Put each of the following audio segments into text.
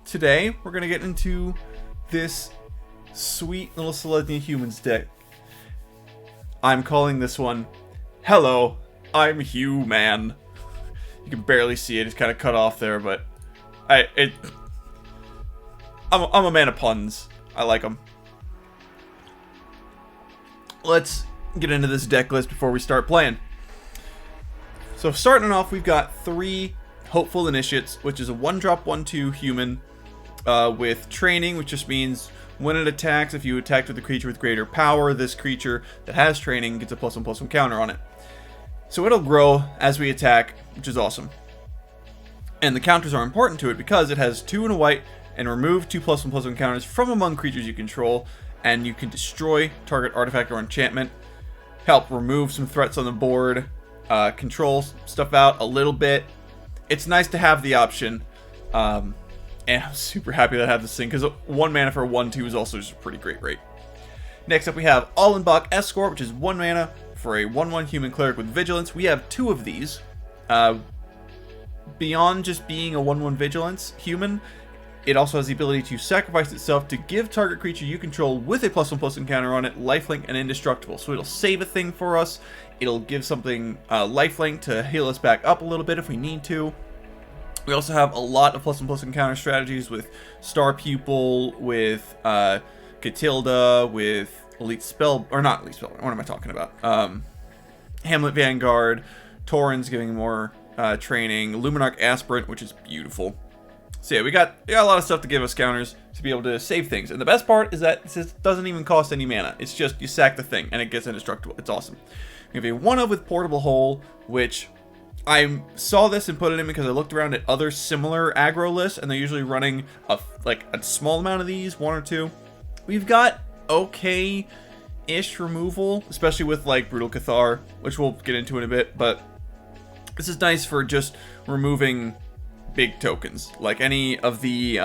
today we're going to get into this sweet little Selesnya humans deck. I'm calling this one, Hello, I'm Hugh, Mann. You can barely see it, it's kind of cut off there, but I'm a man of puns. I like them. Let's get into this deck list before we start playing. So starting off, we've got 3 Hopeful Initiates, which is a 1-drop 1/2 human with training, which just means when it attacks, if you attack with a creature with greater power, this creature that has training gets a +1/+1 counter on it. So it'll grow as we attack, which is awesome. And the counters are important to it because it has 2 and a white and remove 2 +1/+1 counters from among creatures you control, and you can destroy target artifact or enchantment, help remove some threats on the board, control stuff out a little bit. It's nice to have the option, and I'm super happy that I have this thing, because 1 mana for a 1/2 is also just a pretty great rate. Next up we have Ollenbock Escort, which is 1 mana for a 1/1 human cleric with vigilance. We have 2 of these. Beyond just being a 1/1 vigilance human, it also has the ability to sacrifice itself to give target creature you control with a +1/+1 counter on it lifelink and indestructible. So it'll save a thing for us. It'll give something lifelink to heal us back up a little bit if we need to. We also have a lot of +1/+1 counter strategies with Star Pupil, with Katilda, with Elite Spell, or not Elite Spellbinder, what am I talking about? Hamlet Vanguard, Torens giving more training, Luminarch Aspirant, which is beautiful. So yeah, we got a lot of stuff to give us counters to be able to save things. And the best part is that it doesn't even cost any mana. It's just you sack the thing and it gets indestructible. It's awesome. We have a 1-of with Portable Hole, which I saw this and put it in because I looked around at other similar aggro lists, and they're usually running a small amount of these, 1 or 2. We've got okay-ish removal, especially with like Brutal Cathar, which we'll get into in a bit, but this is nice for just removing big tokens, like any of the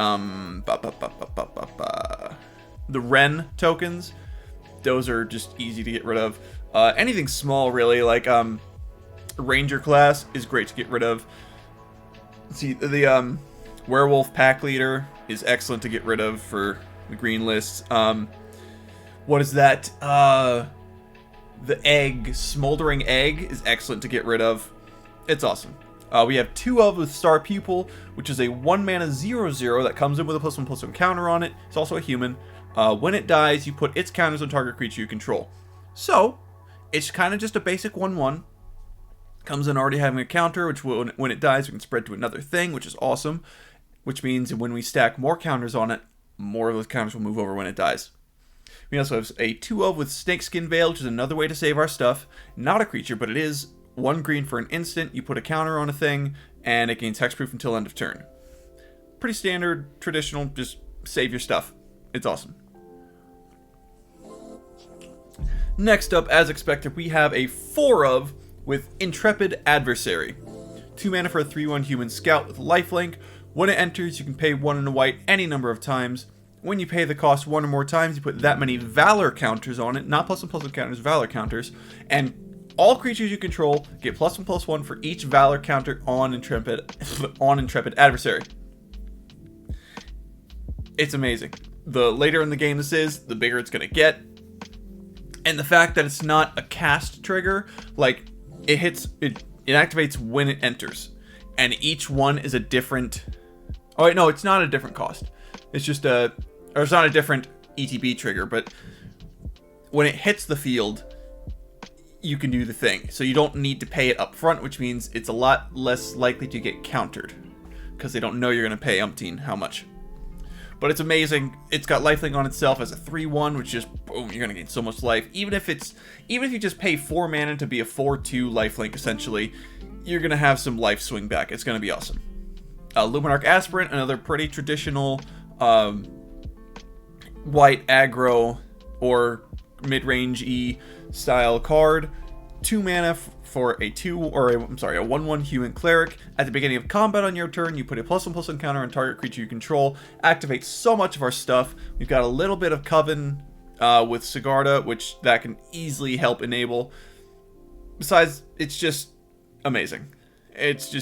Ren tokens. Those are just easy to get rid of. Anything small, really, like Ranger class is great to get rid of. See, the Werewolf Pack Leader is excellent to get rid of for the green lists. What is that? The Egg, Smoldering Egg is excellent to get rid of. It's awesome. We have 2 of with Star Pupil, which is a 1 mana 0/0 that comes in with a +1/+1 counter on it. It's also a human. When it dies, you put its counters on target creature you control. So, it's kind of just a basic 1/1. Comes in already having a counter, which when it dies, we can spread to another thing, which is awesome. Which means when we stack more counters on it, more of those counters will move over when it dies. We also have a 2-of with Snakeskin Veil, which is another way to save our stuff. Not a creature, but it is 1 green for an instant. You put a counter on a thing, and it gains hexproof until end of turn. Pretty standard, traditional, just save your stuff. It's awesome. Next up, as expected, we have a 4-of with Intrepid Adversary. 2 mana for a 3/1 human scout with lifelink. When it enters, you can pay 1 and a white any number of times. When you pay the cost 1 or more times, you put that many Valor counters on it, not +1/+1 counters, Valor counters, and all creatures you control get +1/+1 for each Valor counter on Intrepid Adversary. It's amazing. The later in the game this is, the bigger it's going to get. And the fact that it's not a cast trigger, like it activates when it enters. And each one is a different... Oh wait, no, it's not a different cost. It's just it's not a different ETB trigger, but when it hits the field, you can do the thing. So you don't need to pay it up front, which means it's a lot less likely to get countered, because they don't know you're going to pay umpteen how much. But it's amazing. It's got lifelink on itself as a 3/1, which just boom, you're gonna gain so much life. Even if you just pay 4 mana to be a 4/2 lifelink, essentially, you're gonna have some life swing back. It's gonna be awesome. Luminarch Aspirant, another pretty traditional white aggro or mid-range-y style card. 2 mana for a 1/1 human cleric. At the beginning of combat on your turn, you put a +1/+1 counter on target creature you control. Activates so much of our stuff. We've got a little bit of Coven with Sigarda, which that can easily help enable. Besides, it's just amazing. It's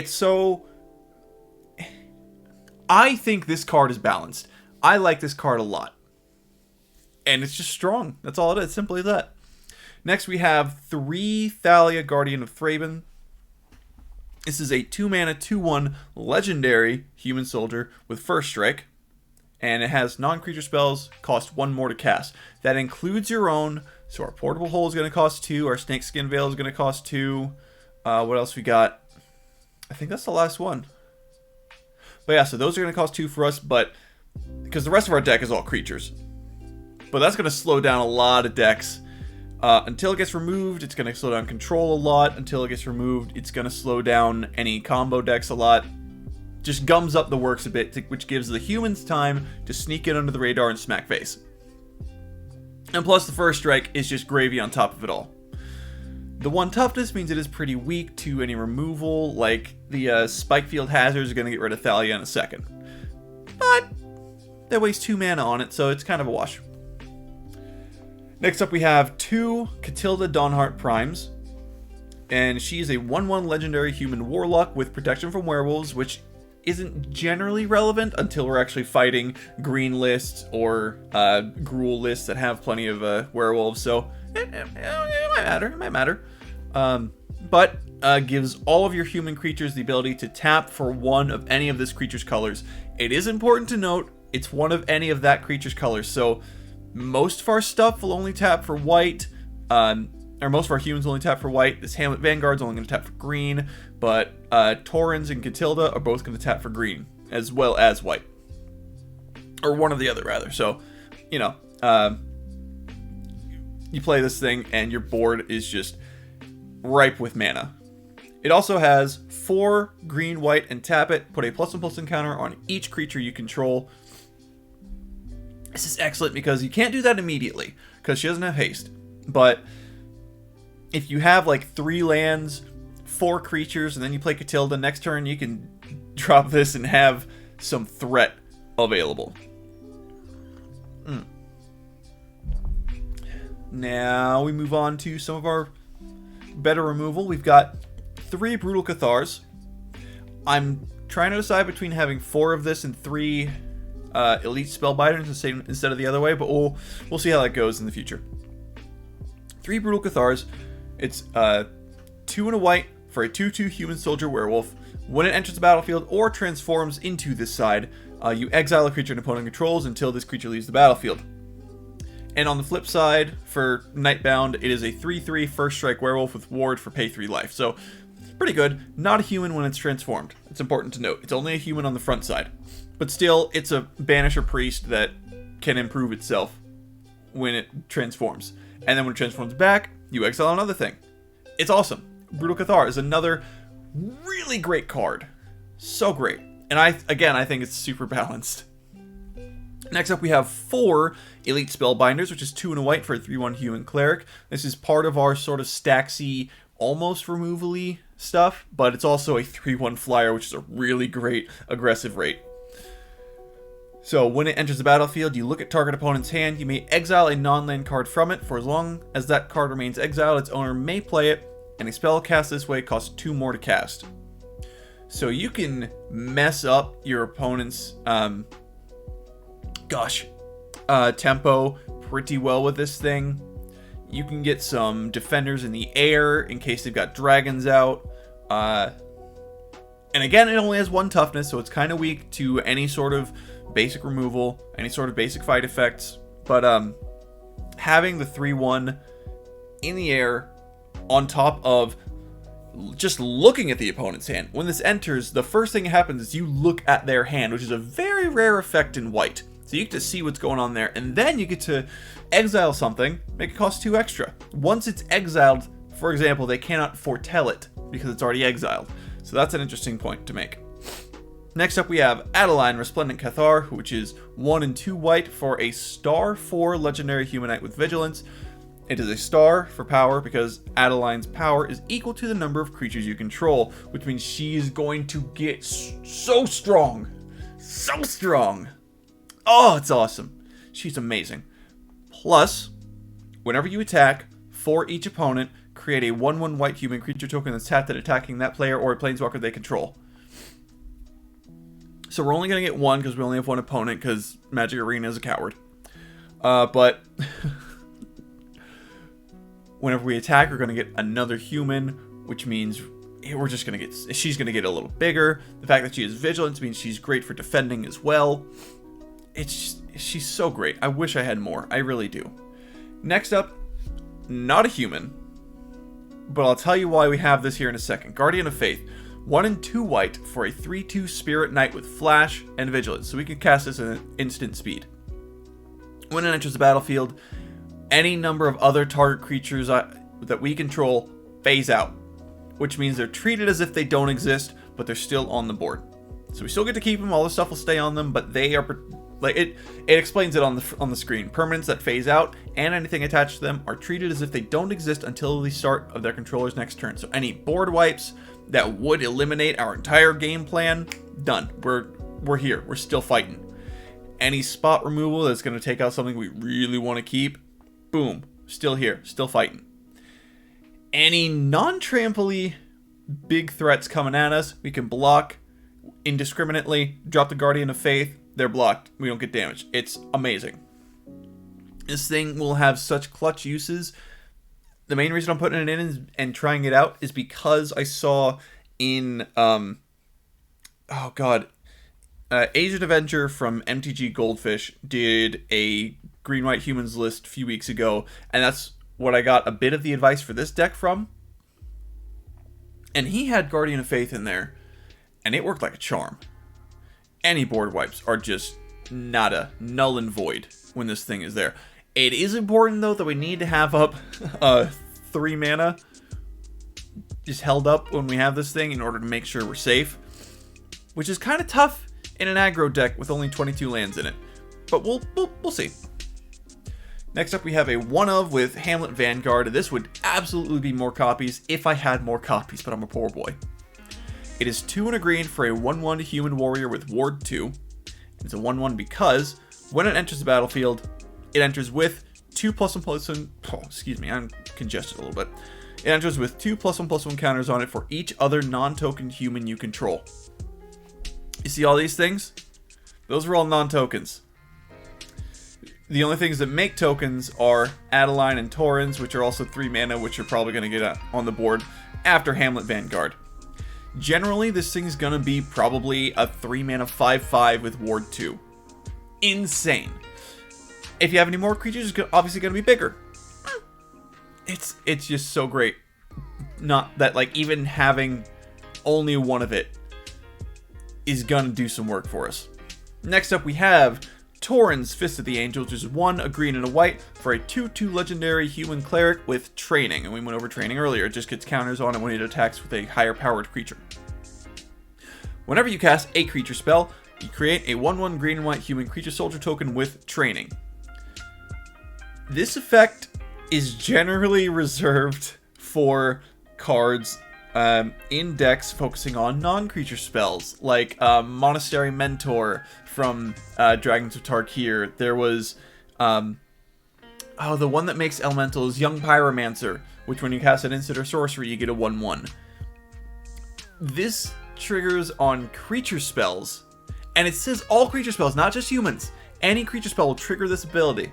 so... I think this card is balanced. I like this card a lot. And it's just strong. That's all it is. Simply that. Next, we have 3 Thalia, Guardian of Thraben. This is a 2-mana, 2/1 legendary human soldier with first strike. And it has non-creature spells, cost 1 more to cast. That includes your own. So our Portable Hole is going to cost 2. Our Snakeskin Veil is going to cost 2. What else we got? I think that's the last one. But yeah, so those are going to cost 2 for us. But because the rest of our deck is all creatures. But that's going to slow down a lot of decks. Until it gets removed, it's going to slow down control a lot. Until it gets removed, it's going to slow down any combo decks a lot. Just gums up the works a bit, which gives the humans time to sneak in under the radar and smack face. And plus, the first strike is just gravy on top of it all. The 1 toughness means it is pretty weak to any removal, like the Spikefield Hazards are going to get rid of Thalia in a second. But they waste 2 mana on it, so it's kind of a wash. Next up, we have 2 Katilda Dawnhart Primes. And she's a 1/1 legendary human warlock with protection from werewolves, which isn't generally relevant until we're actually fighting green lists or gruel lists that have plenty of werewolves. So it might matter. But gives all of your human creatures the ability to tap for 1 of any of this creature's colors. It is important to note it's 1 of any of that creature's colors. So most of our stuff will only tap for white, or most of our humans will only tap for white. This Hamlet Vanguard is only going to tap for green, but Torens and Katilda are both going to tap for green, as well as white. Or one or the other, rather. So, you know, you play this thing, and your board is just ripe with mana. It also has 4 green, white, and tap it. Put a +1/+1 encounter on each creature you control. This is excellent because you can't do that immediately because she doesn't have haste. But if you have like 3 lands, 4 creatures, and then you play Katilda, next turn you can drop this and have some threat available. Now we move on to some of our better removal. We've got 3 Brutal Cathars. I'm trying to decide between having 4 of this and 3 Elite Spellbinders instead of the other way, but we'll see how that goes in the future. 3 Brutal Cathars. It's 2 and a white for a 2/2 human soldier werewolf. When it enters the battlefield or transforms into this side, you exile a creature an opponent controls until this creature leaves the battlefield. And on the flip side, for Nightbound, it is a 3/3 first strike werewolf with ward for pay 3 life. So, pretty good. Not a human when it's transformed. It's important to note. It's only a human on the front side. But still, it's a Banisher Priest that can improve itself when it transforms. And then when it transforms back, you exile another thing. It's awesome. Brutal Cathar is another really great card. So great. And I think it's super balanced. Next up, we have 4 Elite Spellbinders, which is 2 and a white for a 3/1 human cleric. This is part of our sort of stacksy, almost removal-y stuff, but it's also a 3/1 flyer, which is a really great aggressive rate. So when it enters the battlefield, you look at target opponent's hand. You may exile a non-land card from it. For as long as that card remains exiled, its owner may play it, and a spell cast this way costs 2 more to cast. So you can mess up your opponent's tempo pretty well with this thing. You can get some defenders in the air in case they've got dragons out. And again, it only has 1 toughness, so it's kind of weak to any sort of basic removal, any sort of basic fight effects. But having the 3/1 in the air on top of just looking at the opponent's hand. When this enters, the first thing that happens is you look at their hand, which is a very rare effect in white. So you get to see what's going on there, and then you get to exile something, make it cost 2 extra. Once it's exiled, for example, they cannot foretell it because it's already exiled. So that's an interesting point to make. Next up, we have Adeline, Resplendent Cathar, which is 1 and 2 white for a star 4 legendary humanite with vigilance. It is a star for power because Adeline's power is equal to the number of creatures you control, which means she's going to get so strong. So strong. Oh, it's awesome. She's amazing. Plus, whenever you attack, for each opponent, create a 1/1 white human creature token that's tapped at attacking that player or a planeswalker they control. So we're only going to get one because we only have one opponent because Magic Arena is a coward. But whenever we attack, we're going to get another human, which means we're just going to get... She's going to get a little bigger. The fact that she has Vigilance means she's great for defending as well. She's so great. I wish I had more. I really do. Next up, not a human, but I'll tell you why we have this here in a second. Guardian of Faith. 1 and 2 white for a 3/2 Spirit Knight with Flash and Vigilance. So we can cast this at instant speed. When it enters the battlefield, any number of other target creatures that we control phase out, which means they're treated as if they don't exist, but they're still on the board. So we still get to keep them. All the stuff will stay on them, but they are like it explains it on the screen. Permanents that phase out and anything attached to them are treated as if they don't exist until the start of their controller's next turn. So any board wipes that would eliminate our entire game plan, done. We're here. We're still fighting. Any spot removal that's going to take out something we really want to keep, boom, still here, still fighting. Any non-trampoly big threats coming at us, we can block indiscriminately, drop the Guardian of Faith, they're blocked, we don't get damaged. It's amazing. This thing will have such clutch uses. The main reason I'm putting it in and trying it out is because I saw in, Asian Avenger from MTG Goldfish did a green-white humans list a few weeks ago, and that's what I got a bit of the advice for this deck from. And he had Guardian of Faith in there, and it worked like a charm. Any board wipes are just nada, null and void when this thing is there. It is important, though, that we need to have up 3 mana just held up when we have this thing in order to make sure we're safe, which is kind of tough in an aggro deck with only 22 lands in it. But we'll see. Next up, we have a 1-of with Hamlet Vanguard. This would absolutely be more copies if I had more copies, but I'm a poor boy. It is 2 and a green for a 1/1 human warrior with Ward 2. It's a 1/1 because when it enters the battlefield, it enters with 2+1/+1. Oh, excuse me, I'm congested a little bit. It enters with 2+1/+1 counters on it for each other non-token human you control. You see all these things? Those are all non-tokens. The only things that make tokens are Adeline and Torens, which are also 3 mana, which you're probably going to get on the board after Hamlet Vanguard. Generally, this thing's going to be probably a 3 mana 5/5 with Ward 2. Insane. If you have any more creatures, it's obviously going to be bigger. It's just so great. Not that, like, even having only one of it is going to do some work for us. Next up, we have Torens, Fist of the Angel, which is 1, a green and a white for a 2/2 legendary human cleric with training. And we went over training earlier. It just gets counters on it when it attacks with a higher powered creature. Whenever you cast a creature spell, you create a 1/1 green and white human creature soldier token with training. This effect is generally reserved for cards in decks focusing on non-creature spells, like Monastery Mentor from Dragons of Tarkir. There was, the one that makes elementals, Young Pyromancer, which when you cast an instant or sorcery, you get a 1/1. This triggers on creature spells, and it says all creature spells, not just humans. Any creature spell will trigger this ability.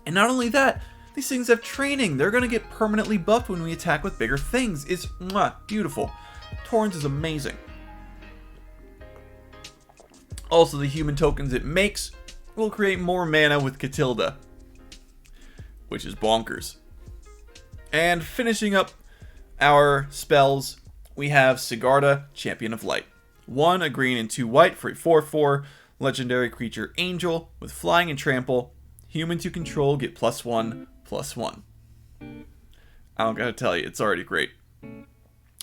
And not only that, these things have training. They're going to get permanently buffed when we attack with bigger things. It's beautiful. Torens is amazing. Also, the human tokens it makes will create more mana with Katilda, which is bonkers. And finishing up our spells, we have Sigarda, Champion of Light. 1, a green and 2 white for a 4/4 legendary creature angel with flying and trample. Humans you control get +1/+1. I don't gotta tell you, it's already great.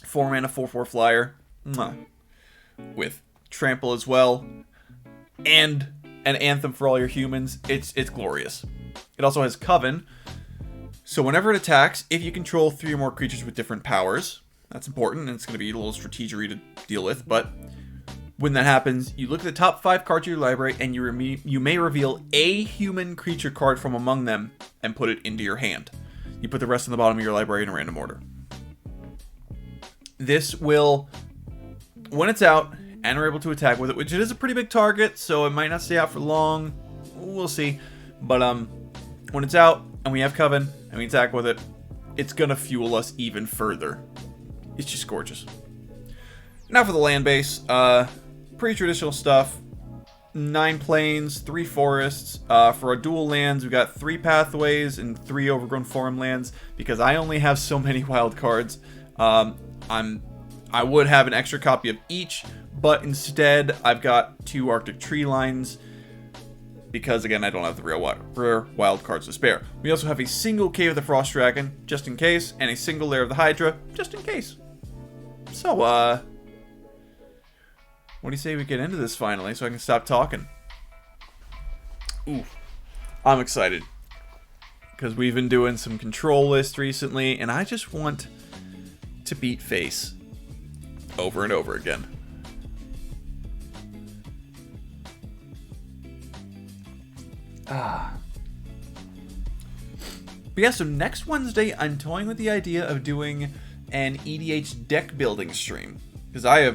4 mana 4/4 flyer. With trample as well. And an anthem for all your humans. It's glorious. It also has Coven. So whenever it attacks, if you control 3 or more creatures with different powers, that's important, and it's going to be a little strategery to deal with, but when that happens, you look at the top 5 cards of your library, and you may reveal a human creature card from among them and put it into your hand. You put the rest on the bottom of your library in a random order. This will, when it's out, and we're able to attack with it, which it is a pretty big target, so it might not stay out for long. We'll see. But when it's out and we have Coven and we attack with it, it's gonna fuel us even further. It's just gorgeous. Now for the land base, pretty traditional stuff. 9 plains, 3 forests. For our dual lands, we've got 3 pathways and 3 overgrown farmlands because I only have so many wild cards. I would have an extra copy of each, but instead I've got 2 Arctic Treelines because, again, I don't have the rare wild cards to spare. We also have a single Cave of the Frost Dragon, just in case, and a single Lair of the Hydra, just in case. So, what do you say we get into this finally so I can stop talking? Ooh, I'm excited. Because we've been doing some control lists recently, and I just want to beat face over and over again. But yeah, so next Wednesday, I'm toying with the idea of doing an EDH deck building stream. Because I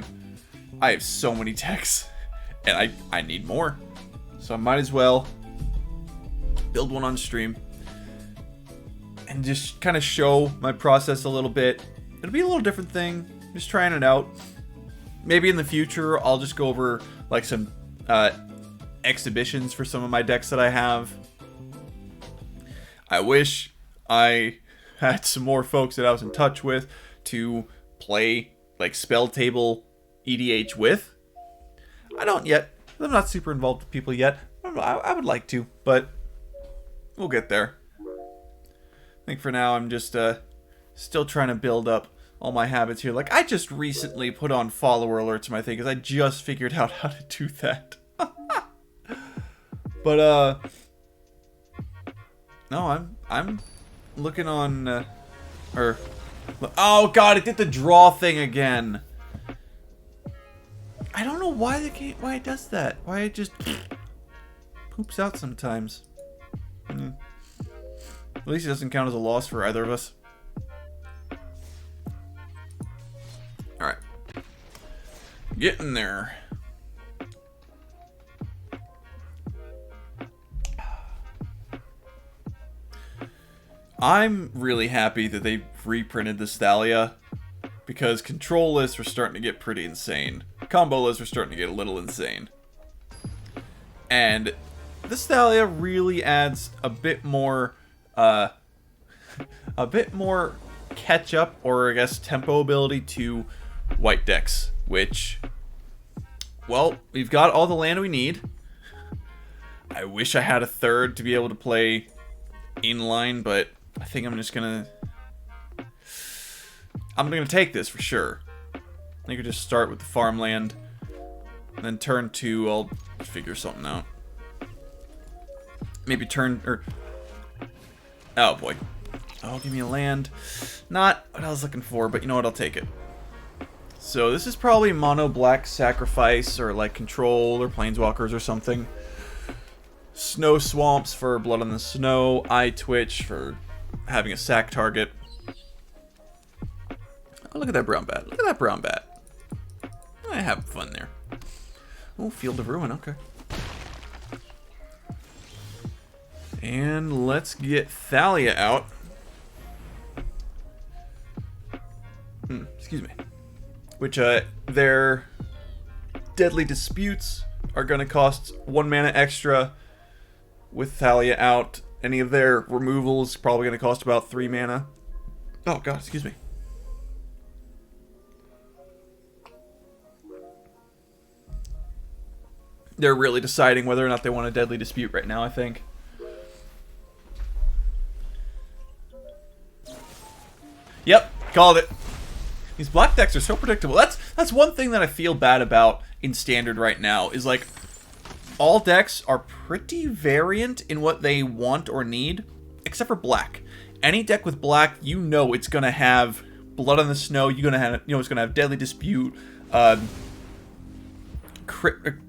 have so many decks, and I need more. So I might as well build one on stream and just kind of show my process a little bit. It'll be a little different thing, just trying it out. Maybe in the future, I'll just go over like some exhibitions for some of my decks that I have. I wish I had some more folks that I was in touch with to play like spell table EDH with. I don't yet. I'm not super involved with people yet. I would like to, but we'll get there. I think for now I'm just still trying to build up all my habits here. Like, I just recently put on follower alerts to my thing because I just figured out how to do that. But no, I'm looking on oh god, it did the draw thing again. I don't know why why it does that. Why it just poops out sometimes. At least it doesn't count as a loss for either of us. Alright. Getting there. I'm really happy that they reprinted this Thalia, because control lists are starting to get pretty insane. Combo lists are starting to get a little insane. And this Thalia really adds a bit more catch up, or I guess tempo ability to white decks, which, well, we've got all the land we need. I wish I had a third to be able to play inline, but I think I'm gonna take this for sure. I could just start with the farmland, and then turn 2, I'll figure something out. Maybe oh boy. Oh, give me a land. Not what I was looking for, but you know what, I'll take it. So this is probably mono black sacrifice, or like control, or planeswalkers or something. Snow swamps for blood on the snow. Eye twitch for having a sack target. Oh, look at that brown bat. Look at that brown bat. I have fun there. Oh, Field of Ruin, okay. And let's get Thalia out. Excuse me. Which, their Deadly Disputes are going to cost 1 mana extra with Thalia out. Any of their removals probably going to cost about 3 mana. Oh, God, excuse me. They're really deciding whether or not they want a Deadly Dispute right now, I think. Yep, called it. These black decks are so predictable. That's one thing that I feel bad about in Standard right now, is like, all decks are pretty variant in what they want or need, except for black. Any deck with black, you know it's gonna have Blood on the Snow, it's gonna have Deadly Dispute,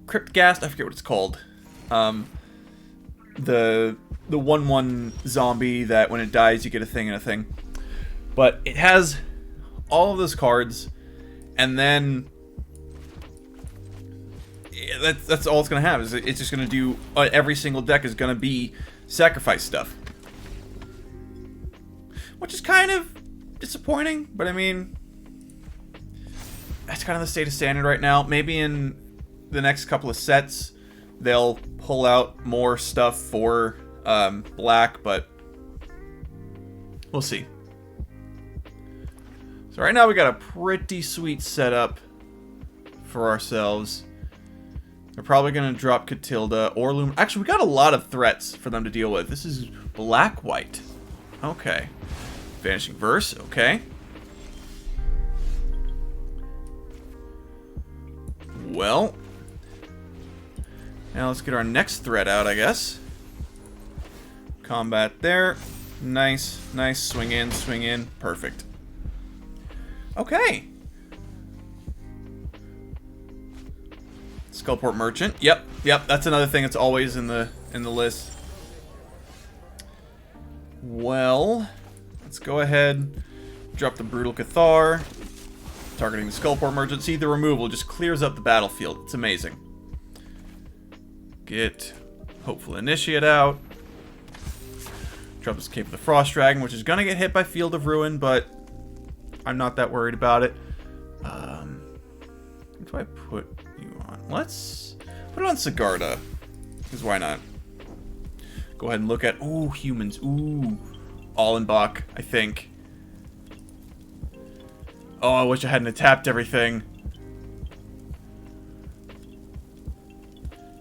Cryptghast, I forget what it's called. The 1/1 zombie that when it dies you get a thing and a thing. But it has all of those cards, and then that's all it's gonna have. Is it's just gonna do every single deck is gonna be sacrifice stuff, which is kind of disappointing. But I mean, that's kind of the state of standard right now. Maybe in the next couple of sets they'll pull out more stuff for black, but we'll see. So right now we got a pretty sweet setup for ourselves. They're probably going to drop Katilda or Luminarch. Actually, we got a lot of threats for them to deal with. This is black-white. Okay. Vanishing Verse. Okay. Well. Now let's get our next threat out, I guess. Combat there. Nice. Nice. Swing in. Swing in. Perfect. Okay. Skullport Merchant. Yep, that's another thing that's always in the list. Well, let's go ahead, drop the Brutal Cathar, targeting the Skullport Merchant. See, the removal just clears up the battlefield. It's amazing. Get Hopeful Initiate out. Drop this Cape of the Frost Dragon, which is gonna get hit by Field of Ruin, but I'm not that worried about it. What do I put you on? Let's put it on Sigarda, because why not? Go ahead and look at... Ooh, humans. Ooh. Ollenbock, I think. Oh, I wish I hadn't tapped everything.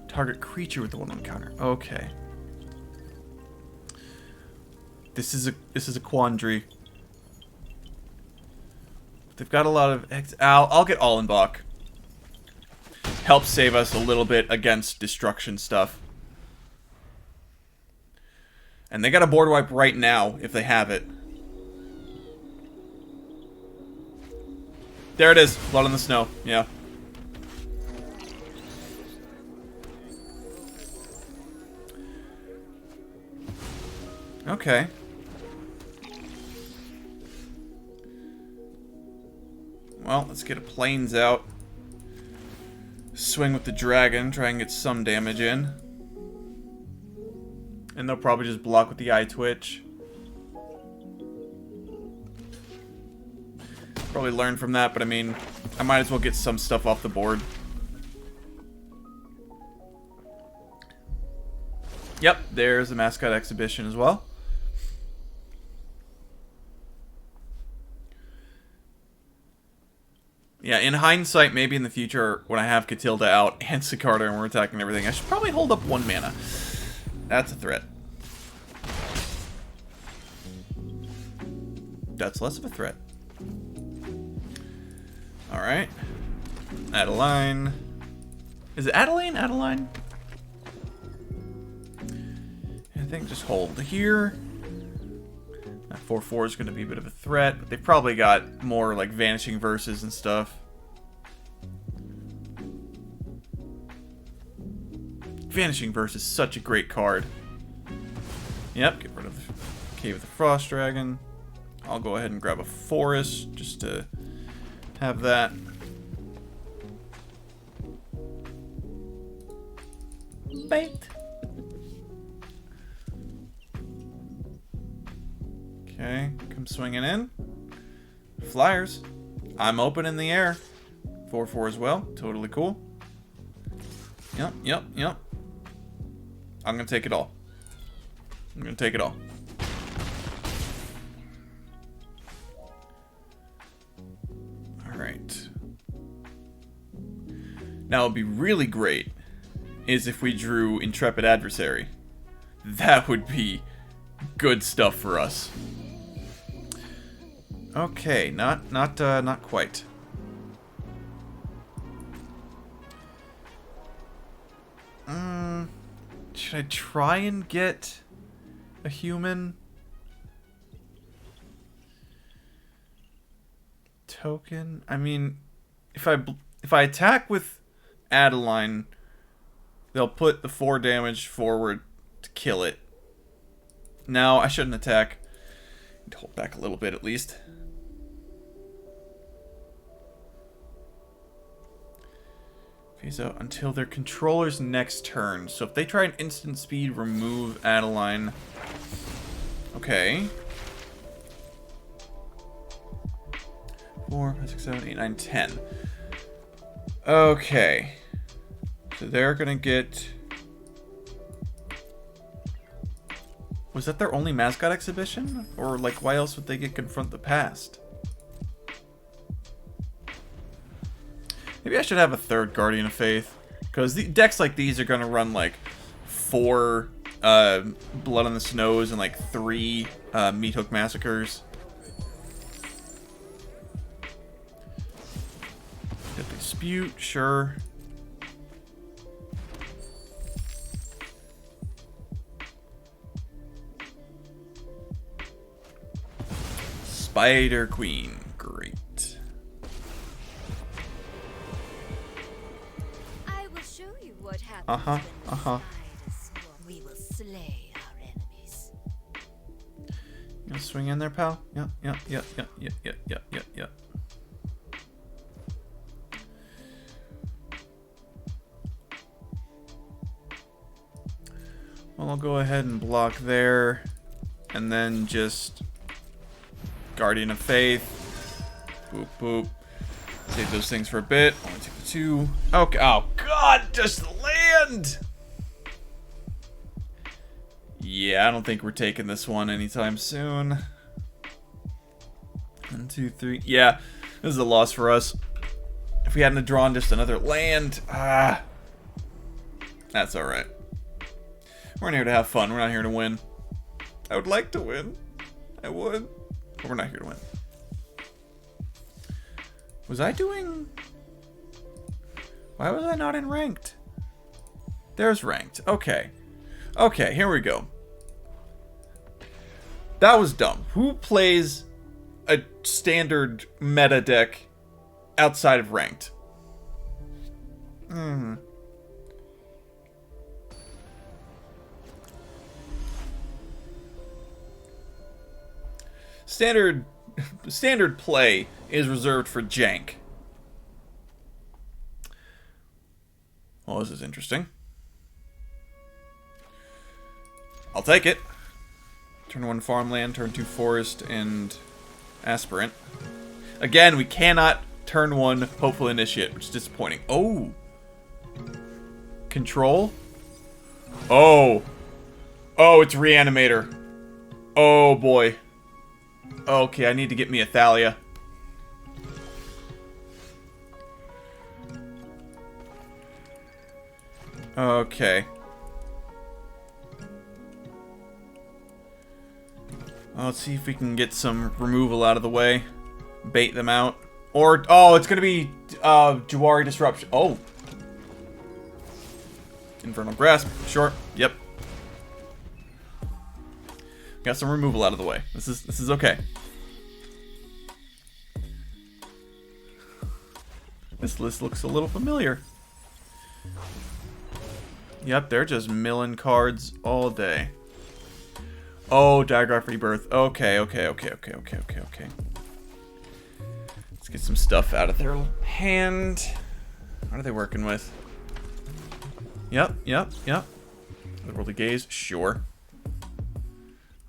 Target creature with the 1/1 counter. Okay. This is a quandary. They've got a lot of... I'll get Ollenbock. Help save us a little bit against destruction stuff. And they got a board wipe right now, if they have it. There it is. Blood on the Snow. Yeah. Okay. Well, let's get a Plains out. Swing with the dragon, try and get some damage in. And they'll probably just block with the Eye Twitch. Probably learn from that, but I mean, I might as well get some stuff off the board. Yep, there's a mascot exhibition as well. Yeah, in hindsight, maybe in the future, when I have Katilda out and Sigarda and we're attacking everything, I should probably hold up 1 mana. That's a threat. That's less of a threat. Alright. Adeline. Is it Adeline? Adeline? I think just hold here. That 4/4 is going to be a bit of a threat, but they've probably got more like Vanishing Verses and stuff. Vanishing Verse is such a great card. Yep, get rid of Cave of the Frost Dragon. I'll go ahead and grab a Forest just to have that. Bait. Okay, come swinging in. Flyers. I'm open in the air. 4/4 as well. Totally cool. Yep. I'm gonna take it all. I'm gonna take it all. Alright. Now, what would be really great is if we drew Intrepid Adversary. That would be good stuff for us. Okay, not quite. Should I try and get a human token? I mean, if I attack with Adeline, they'll put the 4 damage forward to kill it. No, I shouldn't attack. Need to hold back a little bit at least. Phase out until their controller's next turn. So if they try an instant speed, remove Adeline. Okay. 4, 5, 6, 7, 8, 9, 10. Okay. So they're gonna get... Was that their only mascot exhibition? Or, like, why else would they get Confront the Past? Maybe I should have a third Guardian of Faith. Because the decks like these are gonna run, like, 4 Blood on the Snows and, like, 3 Meat Hook Massacres. Deadly Dispute, sure. Spider Queen, great. I will show you what happens when the spiders swarm. We will slay our enemies. You gonna swing in there, pal? Yep. Well, I'll go ahead and block there, and then just Guardian of Faith. Boop, boop. Save those things for a bit. Only take the 2. Okay. Oh, God, just land! Yeah, I don't think we're taking this one anytime soon. 1, 2, 3. Yeah, this is a loss for us. If we hadn't drawn just another land, that's alright. We're in here to have fun. We're not here to win. I would like to win. I would. But we're not here to win. Was I doing... Why was I not in ranked? There's ranked. Okay. Okay, here we go. That was dumb. Who plays a standard meta deck outside of ranked? Standard play is reserved for jank. Well, this is interesting. I'll take it. Turn 1 farmland, turn 2 forest, and aspirant. Again, we cannot turn 1 hopeful initiate, which is disappointing. Oh! Control? Oh! Oh, it's reanimator. Oh boy. Okay, I need to get me a Thalia. Okay. Well, let's see if we can get some removal out of the way. Bait them out. Or, oh, it's gonna be, Jawari Disruption. Oh. Infernal Grasp. Sure. Yep. Got some removal out of the way. This is okay. This list looks a little familiar. Yep, they're just milling cards all day. Oh, Diagraph Rebirth. Okay. Let's get some stuff out of their hand. What are they working with? Yep. Otherworldly Gaze, sure.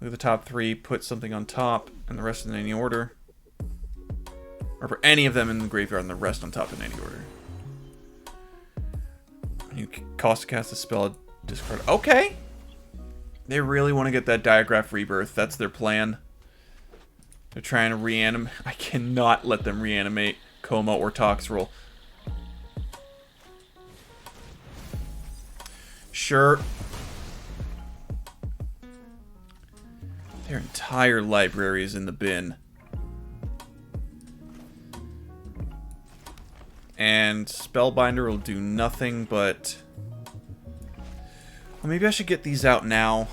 Look at the top 3, put something on top, and the rest in any order. Or for any of them in the graveyard, and the rest on top in any order. You cost to cast a spell, discard. Okay! They really want to get that Diagraph Rebirth. That's their plan. They're trying to reanimate. I cannot let them reanimate Coma or Toxrill. Sure. Their entire library is in the bin. And Spellbinder will do nothing but... Well, maybe I should get these out now.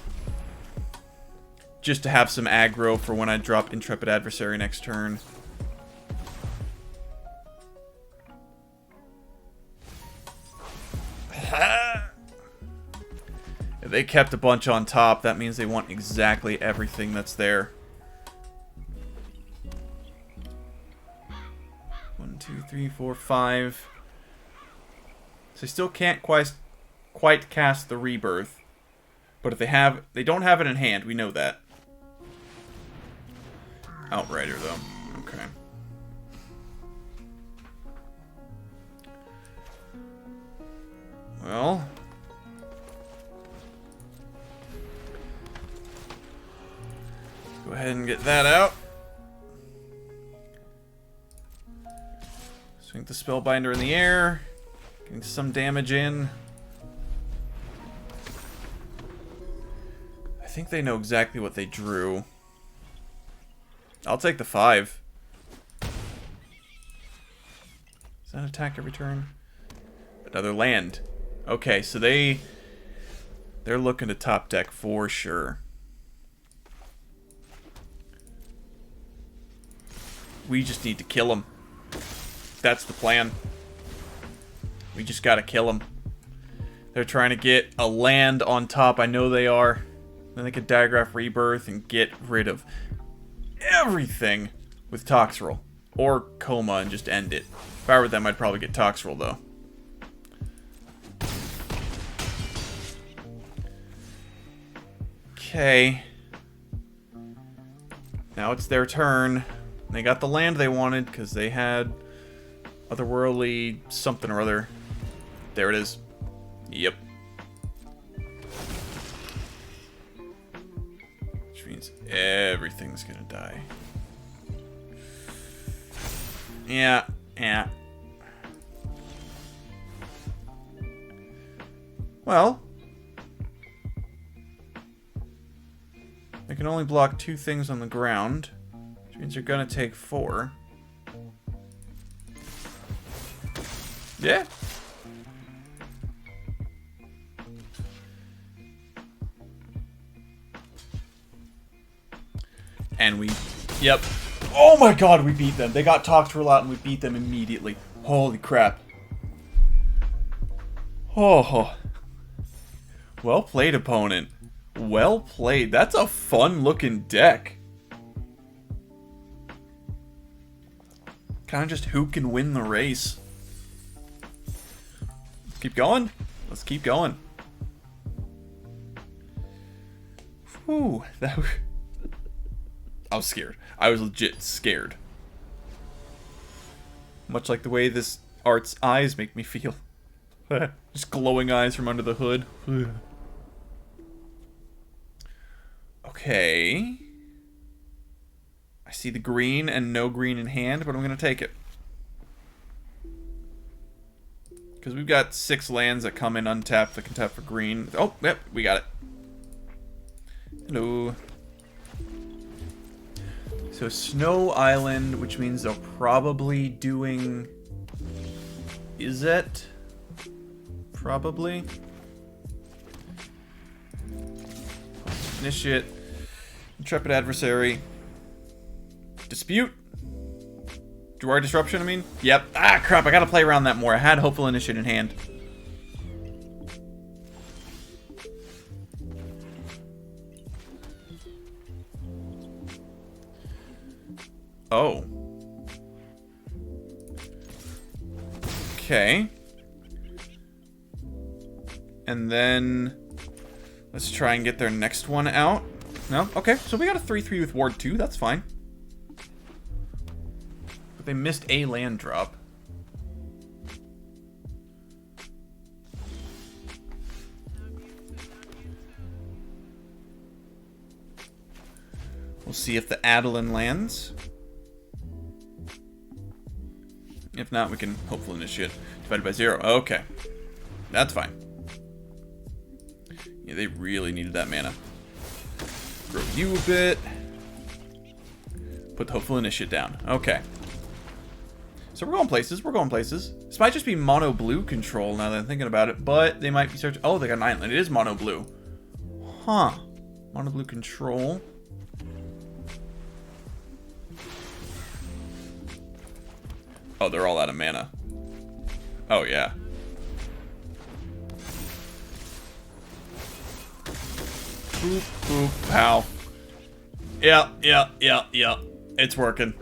Just to have some aggro for when I drop Intrepid Adversary next turn. If they kept a bunch on top, that means they want exactly everything that's there. 1, 2, 3, 4, 5, So they still can't quite cast the Rebirth. But if they don't have it in hand, we know that. Outrider, though. Okay. Well. Go ahead and get that out. Swing the Spellbinder in the air. Getting some damage in. I think they know exactly what they drew. I'll take the 5. Does that attack every turn? Another land. Okay, so they're looking to top deck for sure. We just need to kill them. That's the plan. We just gotta kill them. They're trying to get a land on top. I know they are. Then they could Diagraph Rebirth and get rid of everything with Toxrill. Or Coma and just end it. If I were them, I'd probably get Toxrill, though. Okay. Now it's their turn. They got the land they wanted because they had otherworldly something or other. There it is. Yep. Which means everything's gonna die. Yeah. Well, they can only block 2 things on the ground, which means they're gonna take 4. Yeah. And yep. Oh my god, we beat them. They got Toxrill out and we beat them immediately. Holy crap. Oh. Well played, opponent. Well played. That's a fun looking deck. Kind of just who can win the race. Keep going. Let's keep going. Whew. I was scared. I was legit scared. Much like the way this art's eyes make me feel. Just glowing eyes from under the hood. Okay. I see the green and no green in hand, but I'm going to take it. Because we've got 6 lands that come in untapped that can tap for green. Oh, yep, we got it. Hello. So Snow Island, which means they're probably doing... Is it? Probably. Initiate. Intrepid Adversary. Dispute. Drawar Disruption, I mean? Yep. Ah, crap, I gotta play around that more. I had Hopeful Initiate in hand. Oh. Okay. And then... Let's try and get their next one out. No? Okay, so we got a 3-3 with Ward 2. That's fine. But they missed a land drop. We'll see if the Adeline lands. If not, we can hopefully initiate. Divided by 0. Okay. That's fine. Yeah, they really needed that mana. Grow you a bit. Put the Hopeful Initiate down. Okay. So we're going places. We're going places. This might just be mono blue control now that I'm thinking about it. But they might be searching. Oh, they got an island. It is mono blue. Huh. Mono blue control. Oh, they're all out of mana. Oh, yeah. Boop, boop, pow. Yeah. It's working.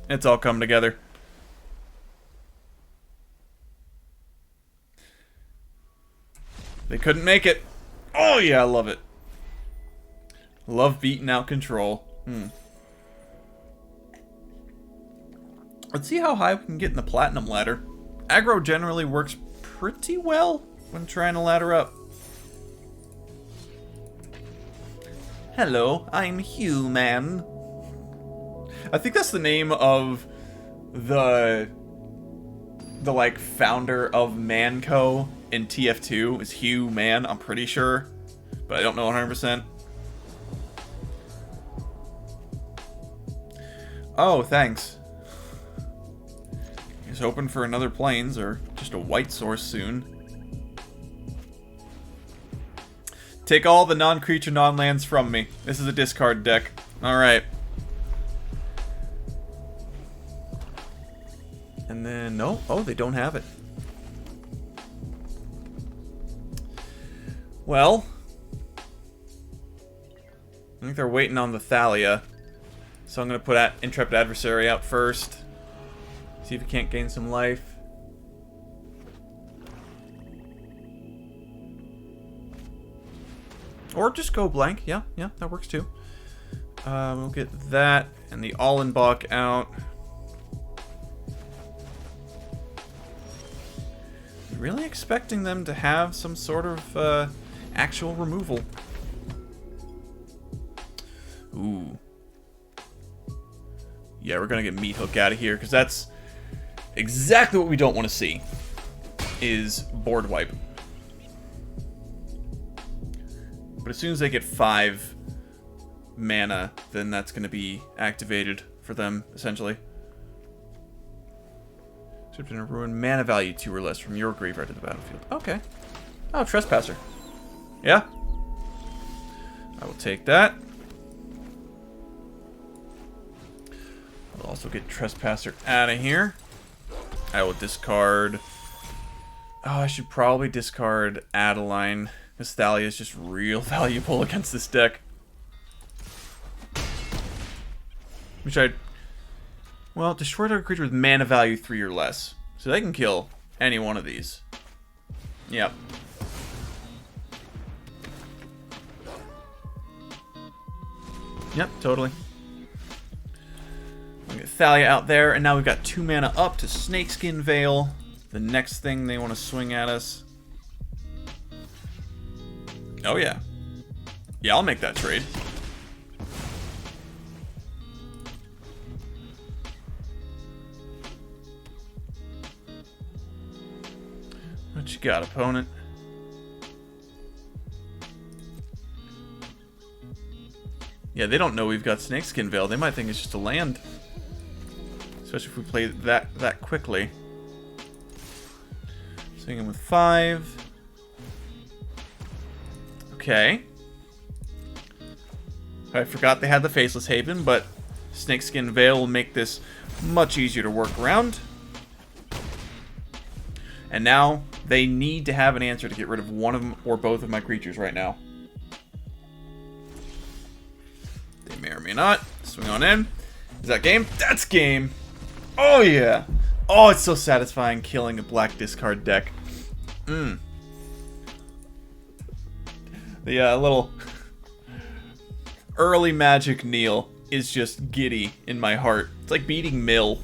It's all come together. They couldn't make it. Oh, yeah, I love it. Love beating out control. Let's see how high we can get in the platinum ladder. Aggro generally works pretty well when trying to ladder up. Hello, I'm Hugh, Mann. I think that's the name of the like founder of Mann Co. in TF2 is Hugh Mann, I'm pretty sure, but I don't know 100%. Oh, thanks. He's hoping for another plains or just a white source soon. Take all the non-creature, non-lands from me. This is a discard deck. Alright. And then, no. Oh, they don't have it. Well. I think they're waiting on the Thalia. So I'm going to put Intrepid Adversary out first. See if we can't gain some life. Or just go blank. Yeah, that works too. We'll get that and the Ollenbock out. Really expecting them to have some sort of actual removal. Ooh. Yeah, we're gonna get Meat Hook out of here because that's exactly what we don't want to see. Is board wipe. But as soon as they get 5 mana, then that's going to be activated for them, essentially. So it's going to ruin mana value 2 or less from your graveyard to the battlefield. Okay. Oh, Trespasser. Yeah. I will take that. I'll also get Trespasser out of here. I will discard... Oh, I should probably discard Adeline. This Thalia is just real valuable against this deck. Which well, destroy target creature with mana value 3 or less. So they can kill any one of these. Yep. Yep, totally. We'll get Thalia out there, and now we've got 2 mana up to Snakeskin Veil. The next thing they want to swing at us. Oh, yeah. Yeah, I'll make that trade. What you got, opponent? Yeah, they don't know we've got Snakeskin Veil. They might think it's just a land. Especially if we play that quickly. Swinging with 5. Okay. I forgot they had the Faceless Haven, but Snakeskin Veil will make this much easier to work around. And now they need to have an answer to get rid of one of them or both of my creatures right now. They may or may not. Swing on in. Is that game? That's game! Oh yeah! Oh, it's so satisfying killing a black discard deck. The little early Magic Neil is just giddy in my heart. It's like beating Mill.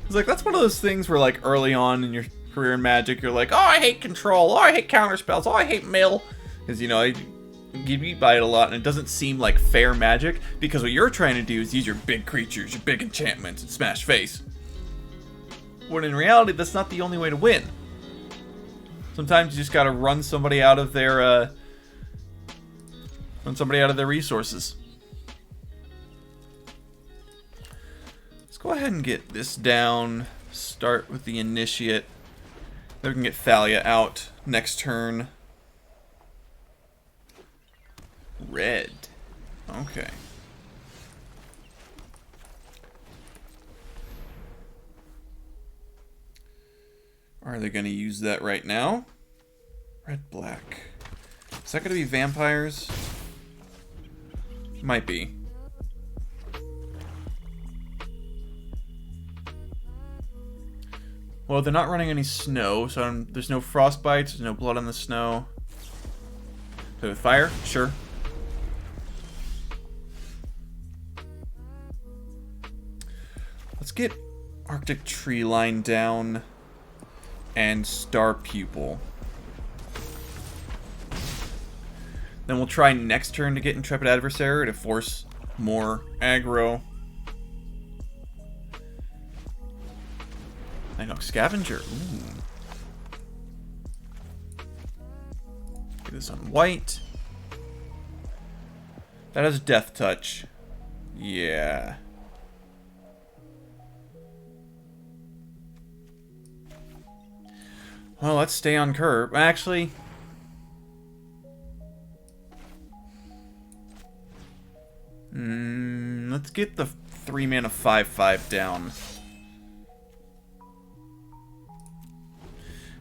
It's like, that's one of those things where, like, early on in your career in Magic, you're like, oh, I hate control, oh, I hate counterspells, oh, I hate Mill. Because, you know, you get beat by it a lot, and it doesn't seem like fair Magic, because what you're trying to do is use your big creatures, your big enchantments, and smash face. When in reality, that's not the only way to win. Sometimes you just gotta run somebody out of their, resources. Let's go ahead and get this down. Start with the Initiate. Then we can get Thalia out next turn. Red. Okay. Are they going to use that right now? Red, black. Is that going to be vampires? Might be. Well, they're not running any snow, so there's no frostbites, there's no blood on the snow. Play with fire? Sure. Let's get Arctic Treeline down and Star Pupil. Then we'll try next turn to get Intrepid Adversary to force more aggro. I know, Scavenger. Ooh. Get this on white. That has Death Touch. Yeah. Well, let's stay on curve. Actually... let's get the 3-mana 5/5 down.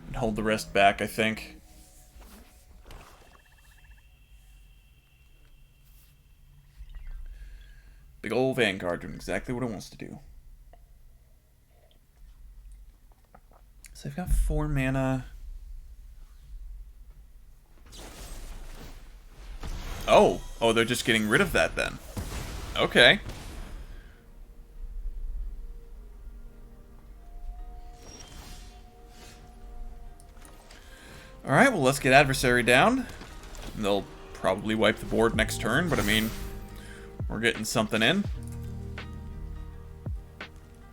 And hold the rest back, I think. Big ol' Vanguard doing exactly what it wants to do. So they've got 4 mana. Oh, they're just getting rid of that then. Okay. Alright, well, let's get Adversary down. They'll probably wipe the board next turn, but I mean, we're getting something in.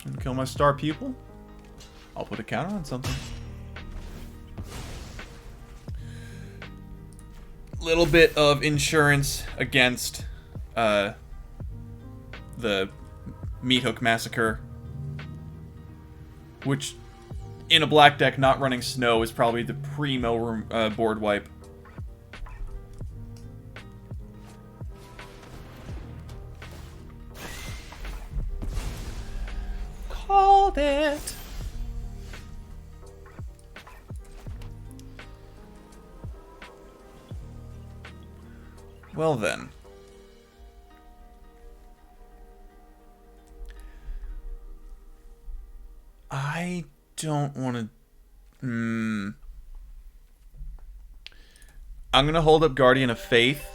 And kill my Star Pupil. I'll put a counter on something. Little bit of insurance against the Meat Hook Massacre, which in a black deck not running snow is probably the primo board wipe. Called it. Well then. I don't want to... I'm going to hold up Guardian of Faith.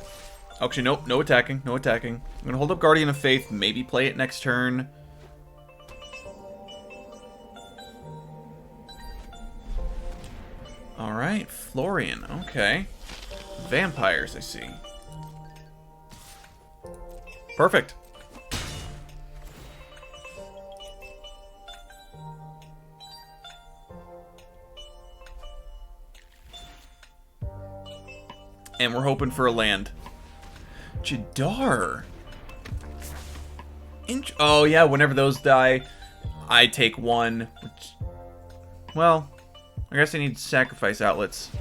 Actually, nope. No attacking. No attacking. I'm going to hold up Guardian of Faith. Maybe play it next turn. Alright. Florian. Okay. Vampires, I see. Perfect. And we're hoping for a land. Jadar. Oh, yeah, whenever those die, I take 1. Which, well, I guess I need sacrifice outlets.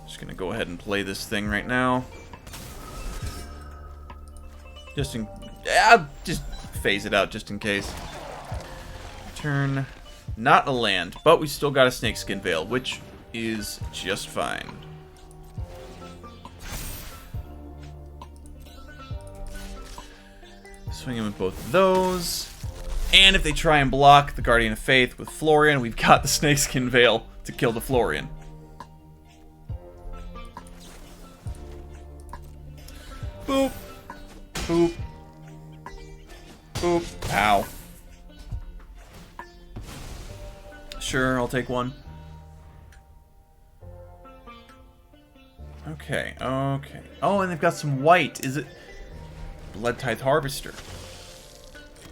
Just gonna go ahead and play this thing right now. Just phase it out just in case. Turn. Not a land, but we still got a Snakeskin Veil, which is just fine. Swing in with both of those. And if they try and block the Guardian of Faith with Florian, we've got the Snakeskin Veil to kill the Florian. Boop. Boop. Boop. Ow. Sure, I'll take 1. Okay, okay. Oh, and they've got some white. Is it... Blood Tithe Harvester.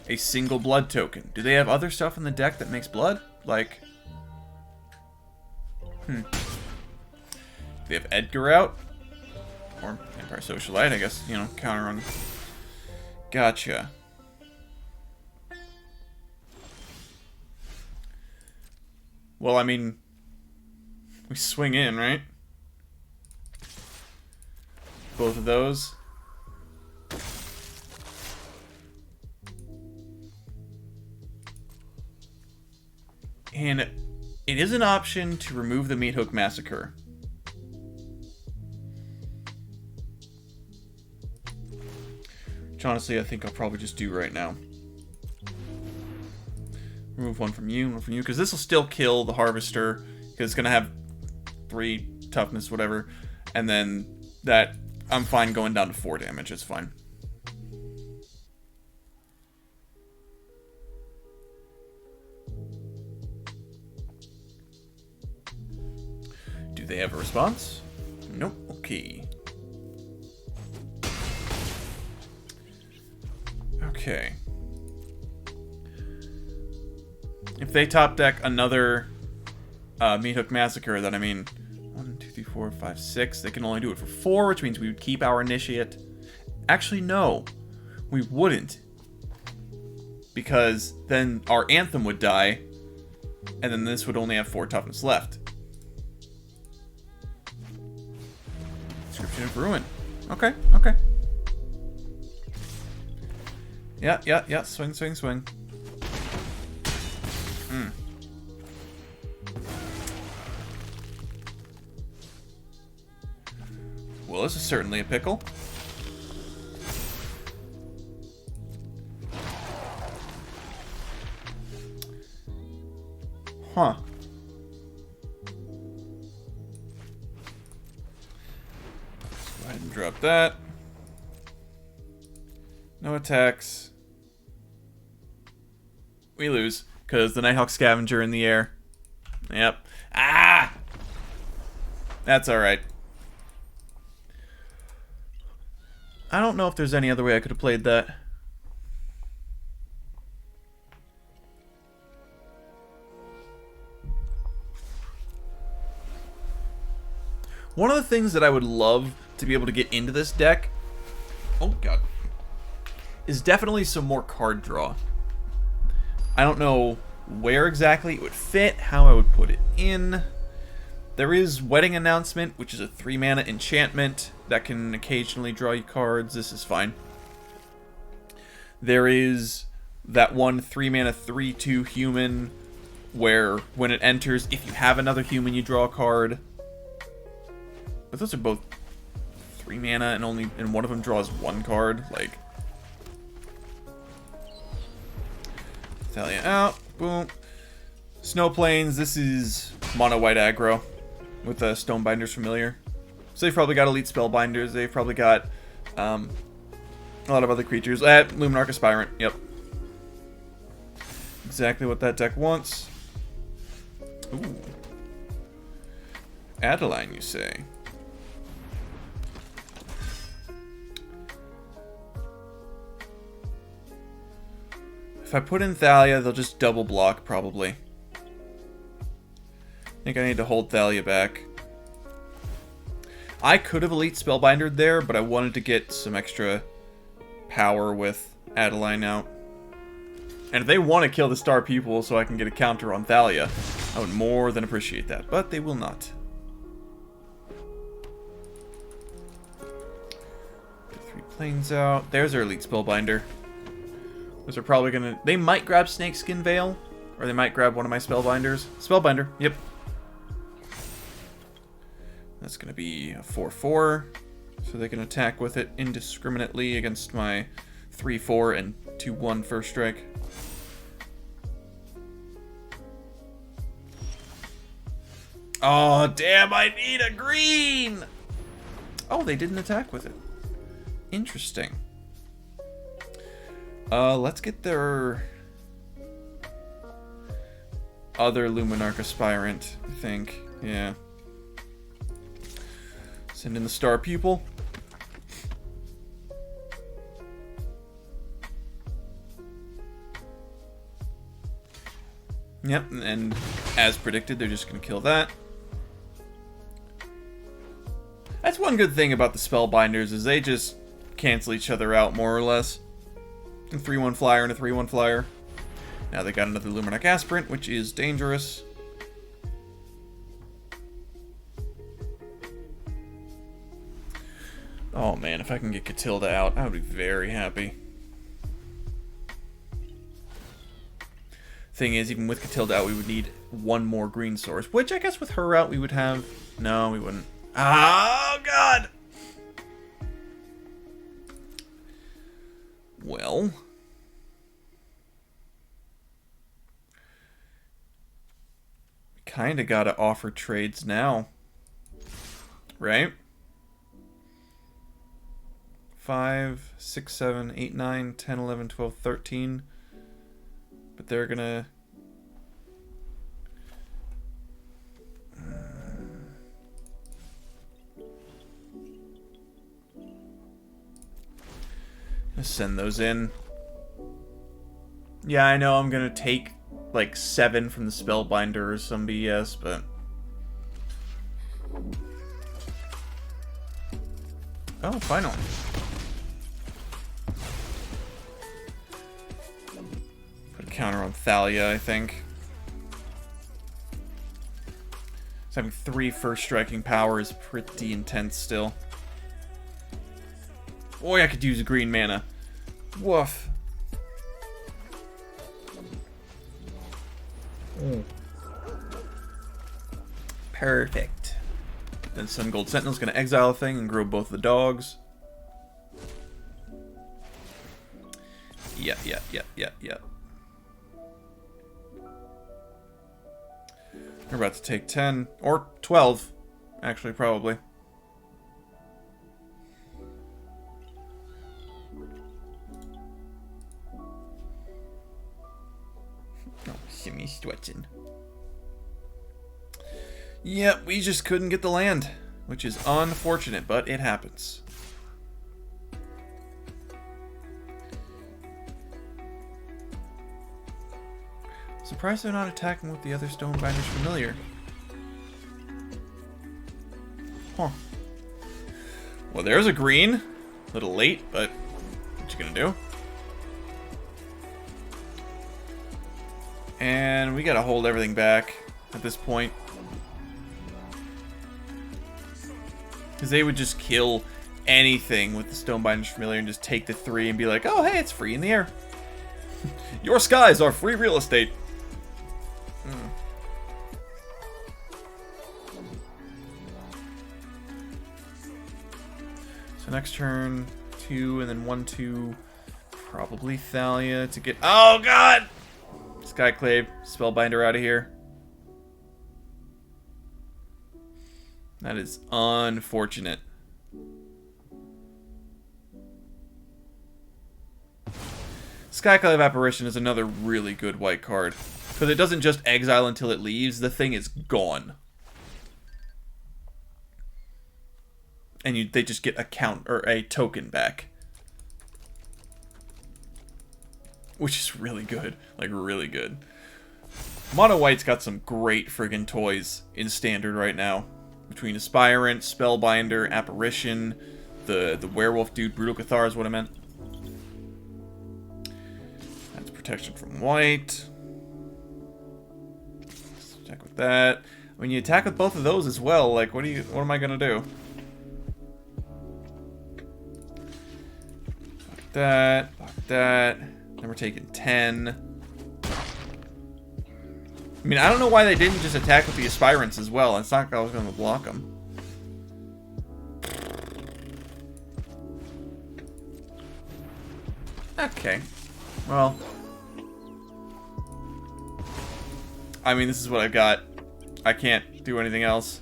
A single blood token. Do they have other stuff in the deck that makes blood? Like... Do they have Edgar out? Or Empire Socialite, I guess, you know, counter on... Gotcha. Well, I mean... We swing in, right? Both of those. And it is an option to remove the Meat Hook Massacre. Which honestly I think I'll probably just do right now. Remove one from you, because this will still kill the Harvester, because it's going to have 3 toughness, whatever. And then that, I'm fine going down to 4 damage, it's fine. Do they have a response? Nope, okay. Okay. If they top deck another Meat Hook Massacre, then I mean 1, 2, 3, 4, 5, 6. They can only do it for 4, which means we would keep our Initiate. Actually, no. We wouldn't. Because then our Anthem would die, and then this would only have 4 toughness left. Description of Ruin. Okay, okay. Yeah. Swing. Well, this is certainly a pickle. Huh. Let's go ahead and drop that. No attacks. We lose, because the Nighthawk Scavenger in the air. Yep. Ah! That's alright. I don't know if there's any other way I could have played that. One of the things that I would love to be able to get into this deck, oh god, is definitely some more card draw. I don't know where exactly it would fit, how I would put it in. There is Wedding Announcement, which is a 3-mana enchantment that can occasionally draw you cards. This is fine. There is that one 3-mana 3/2 human where when it enters, if you have another human, you draw a card. But those are both 3 mana and one of them draws 1 card. Like, Thalia out. Boom. Snow Plains. This is mono white aggro with the Stonebinder's Familiar. So they've probably got Elite Spellbinders. They've probably got a lot of other creatures. Luminarch Aspirant. Yep. Exactly what that deck wants. Ooh. Adeline, you say? If I put in Thalia, they'll just double block, probably. I think I need to hold Thalia back. I could have Elite Spellbindered there, but I wanted to get some extra power with Adeline out. And if they want to kill the Star Pupil so I can get a counter on Thalia, I would more than appreciate that. But they will not. Get 3 planes out. There's our Elite Spellbinder. Those are probably gonna... They might grab Snakeskin Veil, or they might grab one of my Spellbinders. Spellbinder, yep. That's gonna be a 4/4, so they can attack with it indiscriminately against my 3/4 and 2/1 first strike. Oh, damn, I need a green! Oh, they didn't attack with it. Interesting. Let's get their other Luminarch Aspirant, I think. Yeah. Send in the Star Pupil. Yep, and as predicted, they're just going to kill that. That's one good thing about the Spellbinders, is they just cancel each other out, more or less. A 3/1 flyer and a 3/1 flyer. Now they got another Luminarch Aspirant, which is dangerous. Oh man, if I can get Katilda out, I would be very happy. Thing is, even with Katilda out, we would need 1 more green source, which I guess with her out we would have... No, we wouldn't. Oh god! Well, Kinda gotta offer trades now. Right? 5, 6, 7, 8, 9, 10, 11, 12, 13. But they're gonna... send those in. Yeah, I know I'm gonna take like 7 from the Spellbinder or some BS, but... Oh, finally. Put a counter on Thalia, I think. So having 3 first striking power is pretty intense still. Boy, I could use a green mana. Woof. Perfect. Then Sun Gold Sentinel's gonna exile a thing and grow both the dogs. Yep. We're about to take 10. Or 12. Actually, probably. Oh, shimmy stretching. Yep, we just couldn't get the land, which is unfortunate, but it happens. Surprised they're not attacking with the other Stonebinder's familiar. Huh. Well, there's a green. A little late, but what you gonna do? And we gotta hold everything back at this point. Because they would just kill anything with the Stonebinder's Familiar and just take the 3 and be like, oh, hey, it's free in the air. Your skies are free real estate. So next turn, 2, and then 1, 2. Probably Thalia to get... Oh, God! Skyclave, Spellbinder out of here. That is unfortunate. Skyclave Apparition is another really good white card. Because it doesn't just exile until it leaves, the thing is gone. And they just get a count or a token back. Which is really good. Like, really good. Mono White's got some great friggin' toys in Standard right now. Between Aspirant, Spellbinder, Apparition, the werewolf dude, Brutal Cathar is what I meant. That's protection from white. Let's check with that. When you attack with both of those as well, like, what am I gonna do? Block that, block that. Then we're taking 10. I mean, I don't know why they didn't just attack with the Aspirants as well. It's not like I was going to block them. Okay. Well. I mean, this is what I've got. I can't do anything else.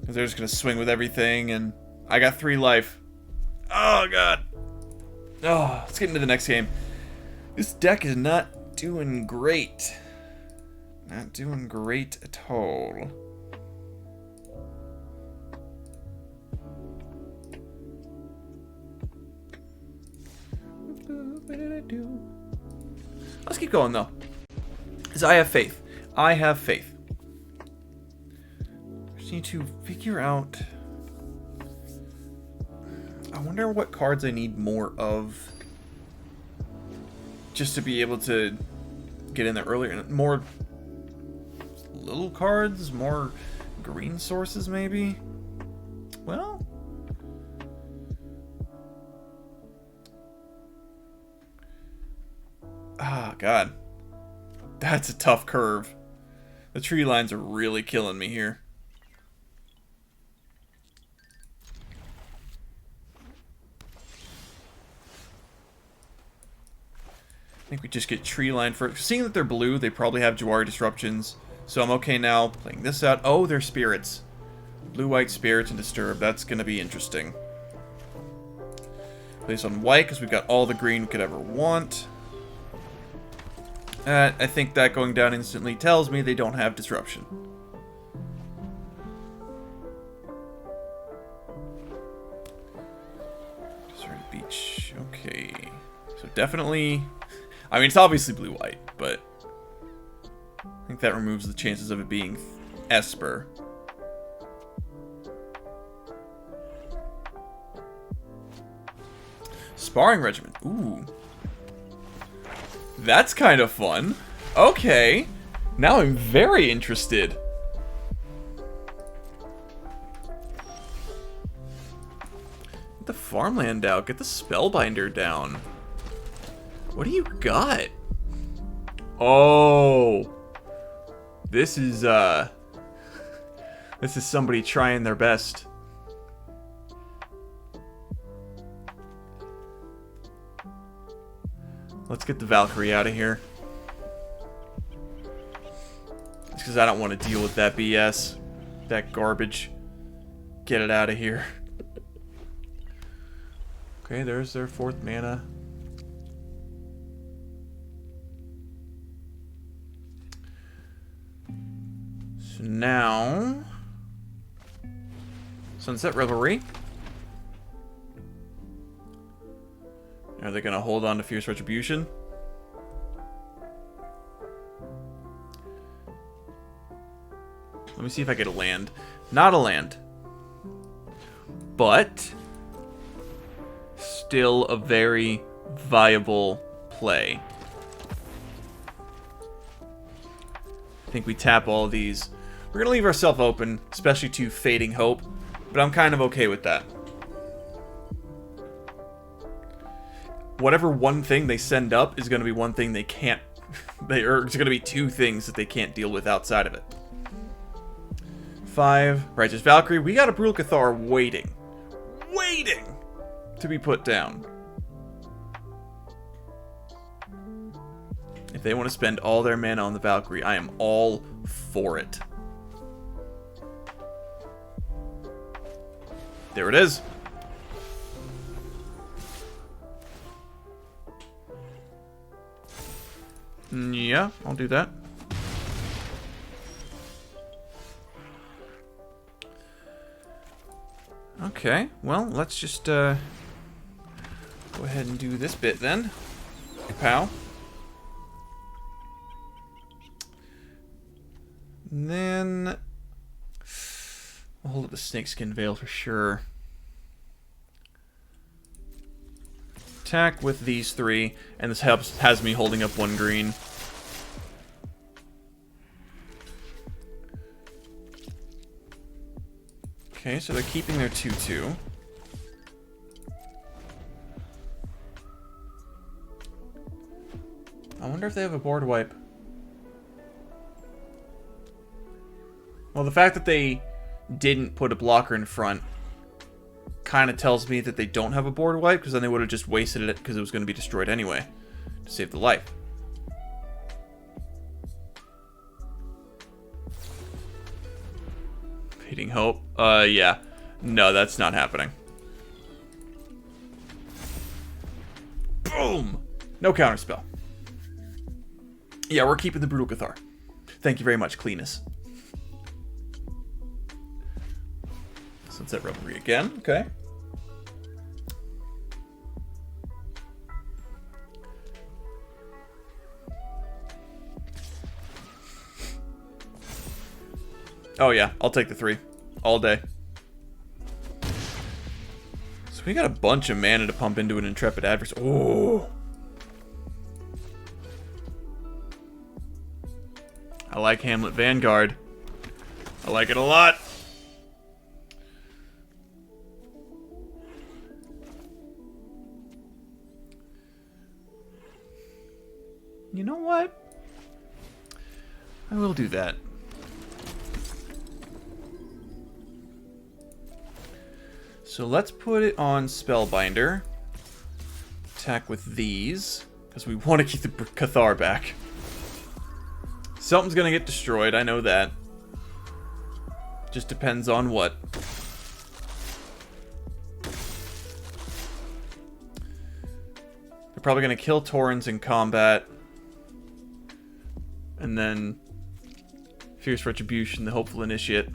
Because they're just going to swing with everything, and I got 3 life. Oh, God. Oh, let's get into the next game. This deck is not doing great. Not doing great at all. What did I do? Let's keep going, though. Because I have faith. I have faith. I just need to figure out... I wonder what cards I need more of. Just to be able to get in there earlier. More little cards, more green sources maybe? Well... Ah, God. That's a tough curve. The tree lines are really killing me here. I think we just get Treeline for... Seeing that they're blue, they probably have Jawari Disruptions. So I'm okay now playing this out. Oh, they're Spirits. Blue-white Spirits and Disturb. That's going to be interesting. Play this on white because we've got all the green we could ever want. I think that going down instantly tells me they don't have Disruption. Deserted Beach. Okay. So definitely... I mean, it's obviously blue-white, but... I think that removes the chances of it being Esper. Sparring Regiment. Ooh. That's kind of fun. Okay. Now I'm very interested. Get the farmland out. Get the Spellbinder down. What do you got? Oh. This is somebody trying their best. Let's get the Valkyrie out of here. It's because I don't want to deal with that BS. That garbage. Get it out of here. Okay, there's their 4th mana. So now... Sunset Revelry. Are they going to hold on to Fierce Retribution? Let me see if I get a land. Not a land. But... still a very viable play. I think we tap all these. We're going to leave ourselves open, especially to Fading Hope. But I'm kind of okay with that. Whatever one thing they send up is going to be one thing they can't... it's going to be 2 things that they can't deal with outside of it. 5, Righteous Valkyrie. We got a Brutal Cathar waiting. Waiting to be put down. If they want to spend all their mana on the Valkyrie, I am all for it. There it is. Yeah, I'll do that. Okay, well, let's just go ahead and do this bit then. Pow. And then I'll hold up the Snakeskin Veil for sure. Attack with these 3, and this has me holding up 1 green. Okay, so they're keeping their 2/2. I wonder if they have a board wipe. Well, the fact that they didn't put a blocker in front kind of tells me that they don't have a board wipe, because then they would have just wasted it because it was going to be destroyed anyway to save the life. Fading Hope. Yeah. No, that's not happening. Boom! No counterspell. Yeah, we're keeping the Brutal Cathar. Thank you very much, Cleanus. Sunset Revelry again. Okay. Oh yeah, I'll take the 3. All day. So we got a bunch of mana to pump into an Intrepid Adversary. Oh! I like Hamlet Vanguard. I like it a lot. You know what? I will do that. So let's put it on Spellbinder. Attack with these. Because we want to keep the Cathar back. Something's going to get destroyed, I know that. Just depends on what. They're probably going to kill Torens in combat. And then Fierce Retribution, the Hopeful Initiate.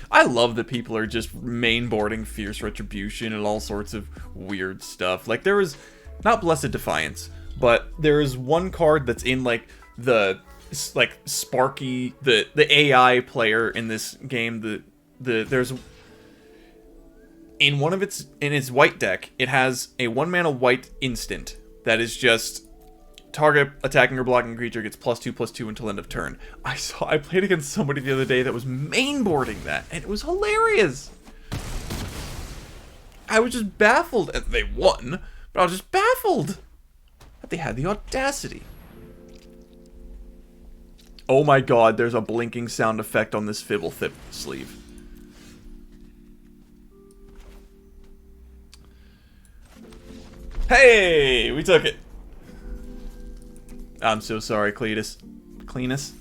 I love that people are just mainboarding Fierce Retribution and all sorts of weird stuff. Like, there was, not Blessed Defiance, but there is one card that's in, like, the, like, Sparky, the AI player in this game, there's, in one of its, in its white deck, it has a 1-mana white instant that is just, target attacking or blocking creature gets +2/+2 until end of turn. I played against somebody the other day that was mainboarding that, and it was hilarious. I was just baffled. They won, but I was just baffled that they had the audacity. Oh my god, there's a blinking sound effect on this Fibblethip sleeve. Hey, we took it. I'm so sorry, Cletus. Cleanus?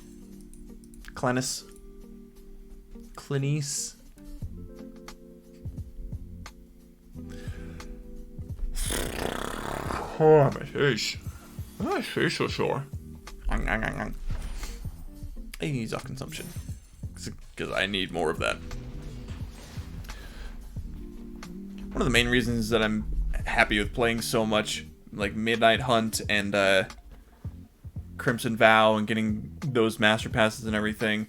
Clenus? Clinice? Oh, my face. My face so sore. I need Zuck consumption. Because I need more of that. One of the main reasons that I'm happy with playing so much, like, Midnight Hunt and, Crimson Vow and getting those master passes and everything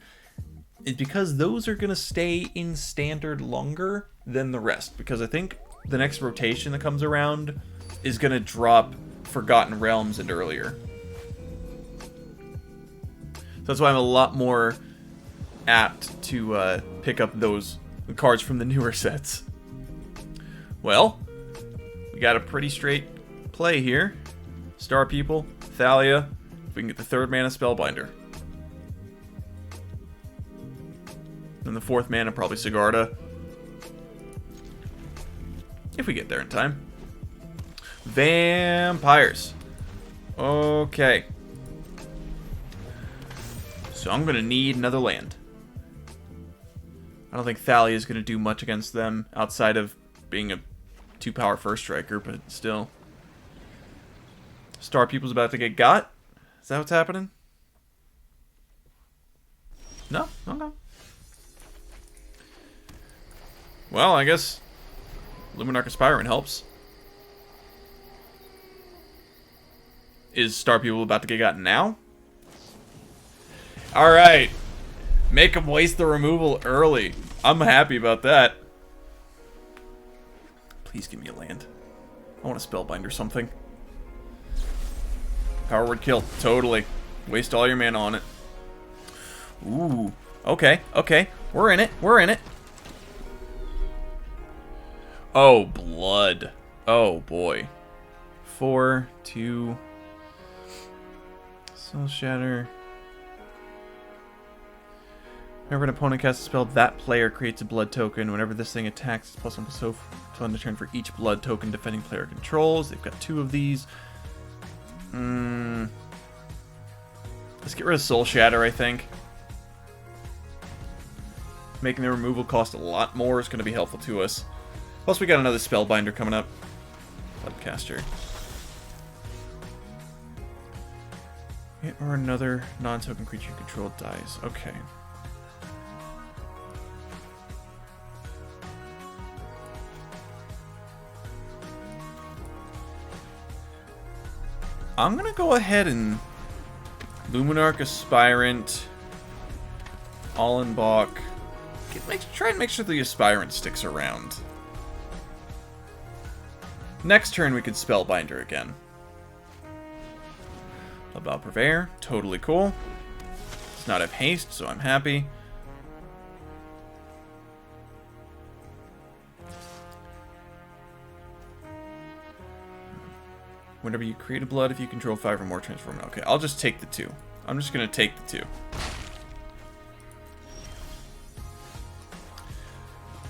is because those are going to stay in standard longer than the rest, because I think the next rotation that comes around is going to drop Forgotten Realms and earlier. So that's why I'm a lot more apt to pick up those cards from the newer sets. Well, we got a pretty straight play here. Star Pupil, Thalia. If we can get the 3rd mana Spellbinder. And the 4th mana, probably Sigarda. If we get there in time. Vampires. Okay. So I'm going to need another land. I don't think Thalia is going to do much against them outside of being a 2-power first striker, but still. Star Pupil's about to get got. Is that what's happening? No? Okay. Well, I guess Luminarch Aspirant helps. Is Star Pupil about to get gotten now? Alright. Make them waste the removal early. I'm happy about that. Please give me a land. I want a Spellbinder something. Power word kill. Totally. Waste all your mana on it. Ooh. Okay. Okay. We're in it. We're in it. Oh, blood. Oh, boy. 4, 2. Soul Shatter. Whenever an opponent casts a spell, that player creates a blood token. Whenever this thing attacks, it's +1/+0 to end the turn for each blood token defending player controls. They've got 2 of these. Let's get rid of Soul Shatter, I think. Making the removal cost a lot more is going to be helpful to us. Plus, we got another Spellbinder coming up. Bloodcaster. Or another non-token creature controlled dies. Okay. I'm gonna go ahead and Luminarch Aspirant, Ollenbock. Try and make sure the Aspirant sticks around. Next turn we could Spellbinder again. About Purveyor, totally cool. Does not have haste, so I'm happy. Whenever you create a blood, if you control 5 or more, transform it. Okay, I'll just take the 2. I'm just gonna take the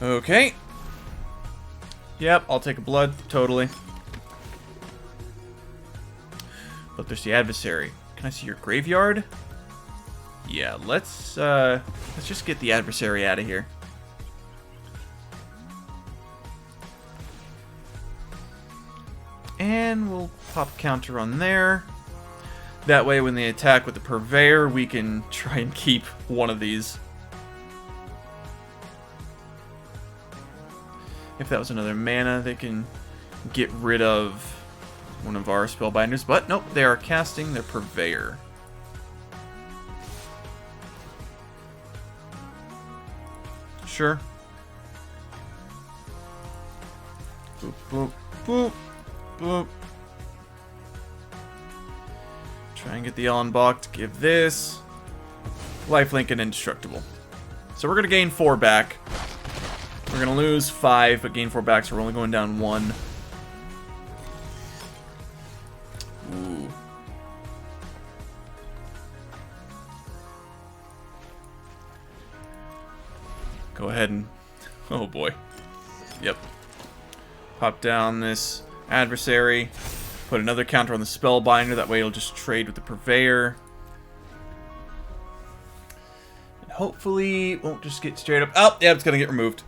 2. Okay. Yep, I'll take a blood, totally. Bloodthirsty Adversary. Can I see your graveyard? Yeah, let's just get the adversary out of here. And we'll pop counter on there. That way when they attack with the Purveyor, we can try and keep one of these. If that was another mana, they can get rid of one of our Spellbinders. But nope, they are casting their Purveyor. Sure. Boop, boop, boop, boop. Try and get the Ollenbock to give this lifelink and indestructible. So we're going to gain 4 back. We're going to lose 5, but gain 4 back, so we're only going down 1. Ooh. Go ahead and... oh boy. Yep. Pop down this adversary. Put another counter on the Spellbinder. That way it'll just trade with the Purveyor. And hopefully it won't just get straight up... oh, yeah, it's going to get removed.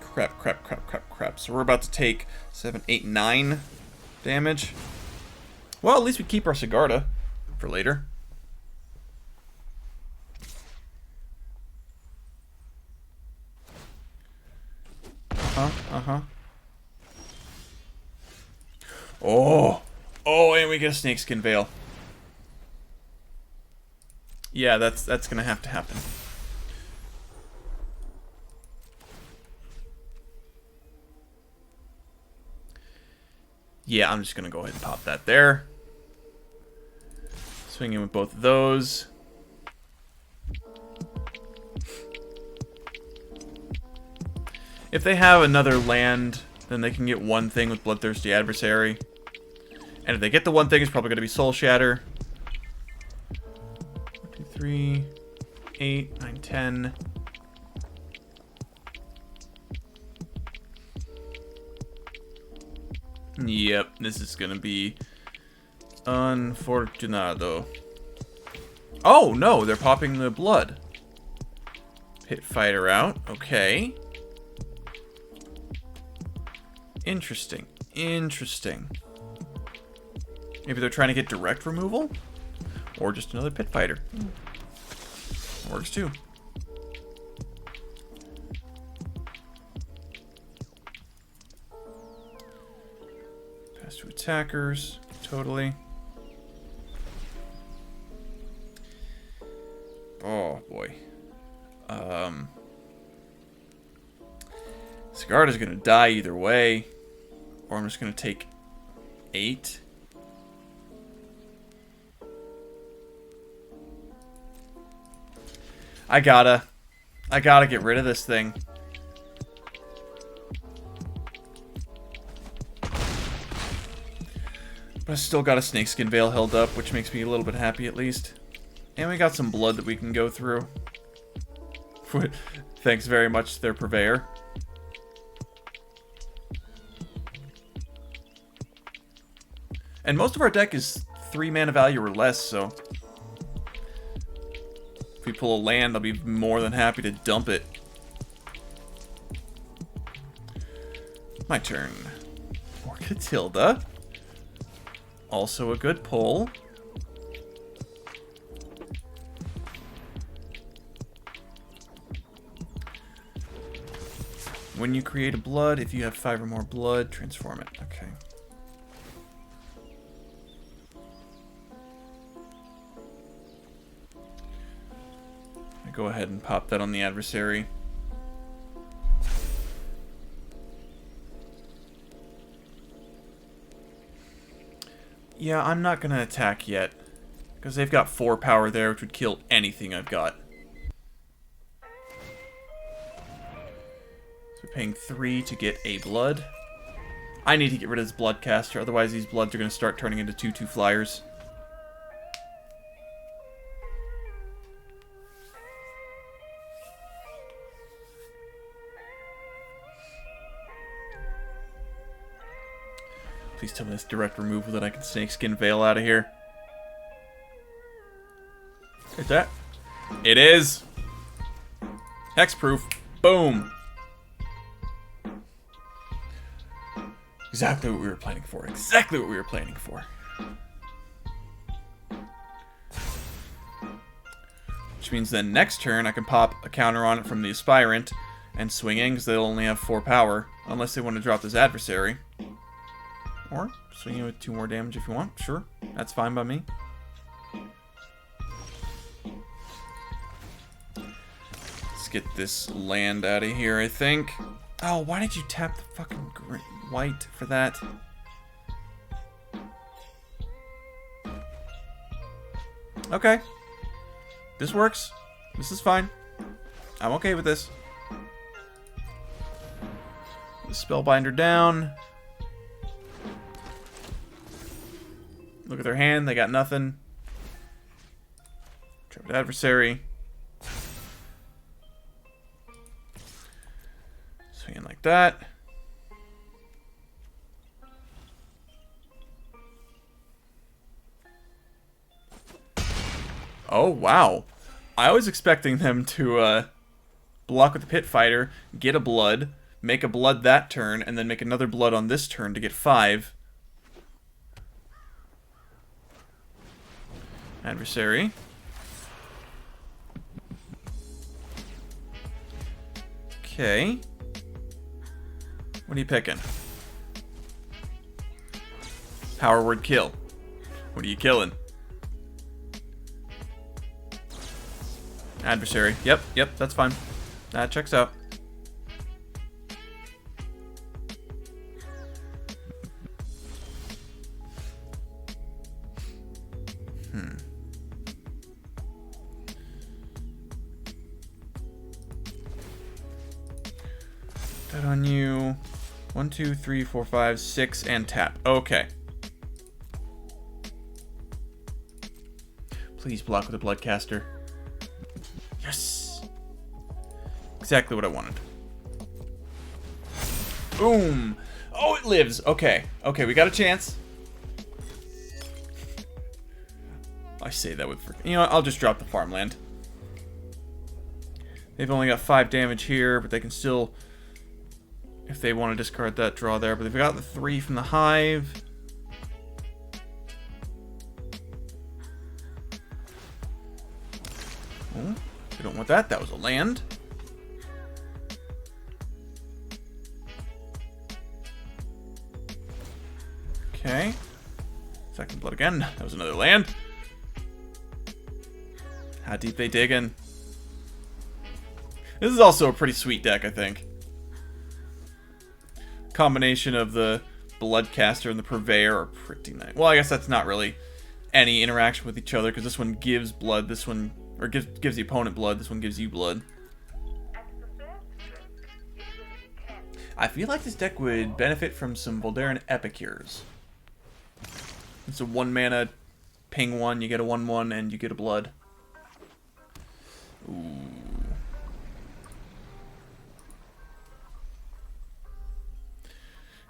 Crap, crap, crap, crap, crap. So we're about to take 7, 8, 9 damage. Well, at least we keep our Sigarda for later. Oh! Oh, and we get a Snakeskin Veil. Yeah, that's gonna have to happen. Yeah, I'm just gonna go ahead and pop that there. Swing in with both of those. If they have another land, then they can get one thing with Bloodthirsty Adversary. And if they get the one thing, it's probably going to be Soul Shatter. 1, 2, 3, 8, 9, 10. Yep, this is going to be unfortunado. Oh, no, they're popping the blood. Pit Fighter out. Okay. Interesting. Interesting. Maybe they're trying to get direct removal? Or just another Pit Fighter. Works too. Pass to attackers. Totally. Oh, boy. Sigarda's gonna die either way. Or I'm just gonna take 8. I gotta get rid of this thing. But I still got a Snakeskin Veil held up, which makes me a little bit happy at least. And we got some blood that we can go through. Thanks very much to their Purveyor. And most of our deck is 3 mana value or less, so... if we pull a land, I'll be more than happy to dump it. My turn. More Katilda. Also a good pull. When you create a blood, if you have 5 or more blood, transform it. Okay. Go ahead and pop that on the adversary. Yeah, I'm not going to attack yet. Because they've got 4 power there, which would kill anything I've got. So we're paying 3 to get a blood. I need to get rid of this Bloodcaster, otherwise these bloods are going to start turning into 2/2 flyers. Please tell me this direct removal that I can Snakeskin Veil out of here. Is that? It is! Hexproof. Boom! Exactly what we were planning for. Exactly what we were planning for. Which means then next turn I can pop a counter on it from the Aspirant and swing in because they'll only have 4 power. Unless they want to drop this Adversary. Or swing in with 2 more damage if you want. Sure. That's fine by me. Let's get this land out of here, I think. Oh, why did you tap the fucking white for that? Okay. This works. This is fine. I'm okay with this. The Spellbinder down. Look at their hand. They got nothing. Intrepid Adversary. Swing in like that. Oh, wow. I was expecting them to block with the Pit Fighter, get a blood, make a blood that turn, and then make another blood on this turn to get 5. Adversary. Okay. What are you picking? Power word kill. What are you killing? Adversary. Yep, that's fine. That checks out. That on you. 1, 2, 3, 4, 5, 6, and tap. Okay. Please block with a Bloodcaster. Yes! Exactly what I wanted. Boom! Oh, it lives! Okay. Okay, we got a chance. I say that with... You know what? I'll just drop the farmland. They've only got 5 damage here, but they can still... If they want to discard that, draw there. But they've got the 3 from the Hive. Oh, they don't want that. That was a land. Okay. Second blood again. That was another land. How deep they dig in. This is also a pretty sweet deck, I think. Combination of the Bloodcaster and the Purveyor are pretty nice. Well, I guess that's not really any interaction with each other because this one gives blood, this one, or gives the opponent blood, this one gives you blood. I feel like this deck would benefit from some Voldaren Epicures. It's a 1 mana ping 1, you get a 1/1 and you get a blood. Ooh.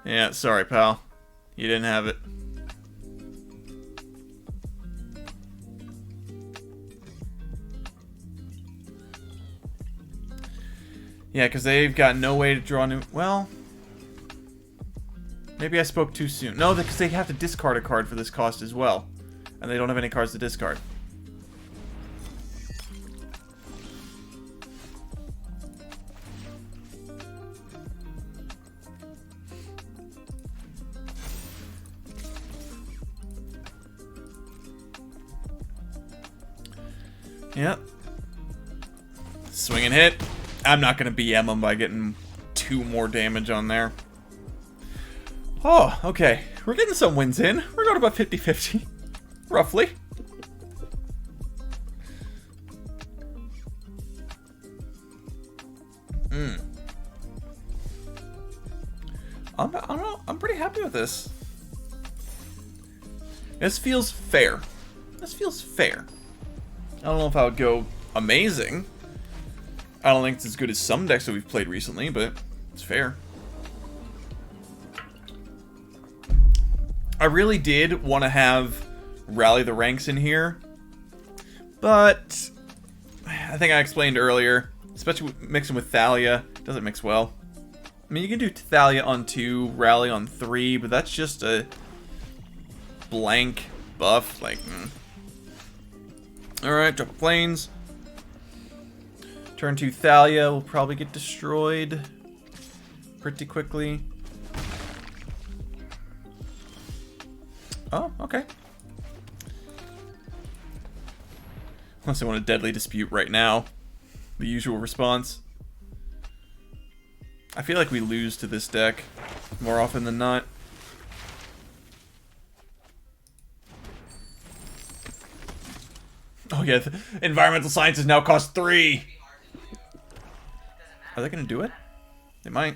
Yeah, sorry, pal. You didn't have it. Yeah, because they've got no way to draw new... Well... Maybe I spoke too soon. No, because they have to discard a card for this cost as well. And they don't have any cards to discard. Yep. Swing and hit. I'm not going to BM them by getting 2 more damage on there. Oh, okay. We're getting some wins in. We're going about 50-50. Roughly. I'm pretty happy with this. This feels fair. This feels fair. I don't know if I would go amazing. I don't think it's as good as some decks that we've played recently, but it's fair. I really did want to have Rally the Ranks in here, but I think I explained earlier, especially mixing with Thalia, doesn't mix well. I mean, you can do Thalia on 2, Rally on 3, but that's just a blank buff. Like, Alright, drop planes. Turn 2 Thalia will probably get destroyed pretty quickly. Oh, okay. Unless I want a Deadly Dispute right now. The usual response. I feel like we lose to this deck more often than not. Oh yeah, environmental sciences now cost 3! Are they gonna do it? They might.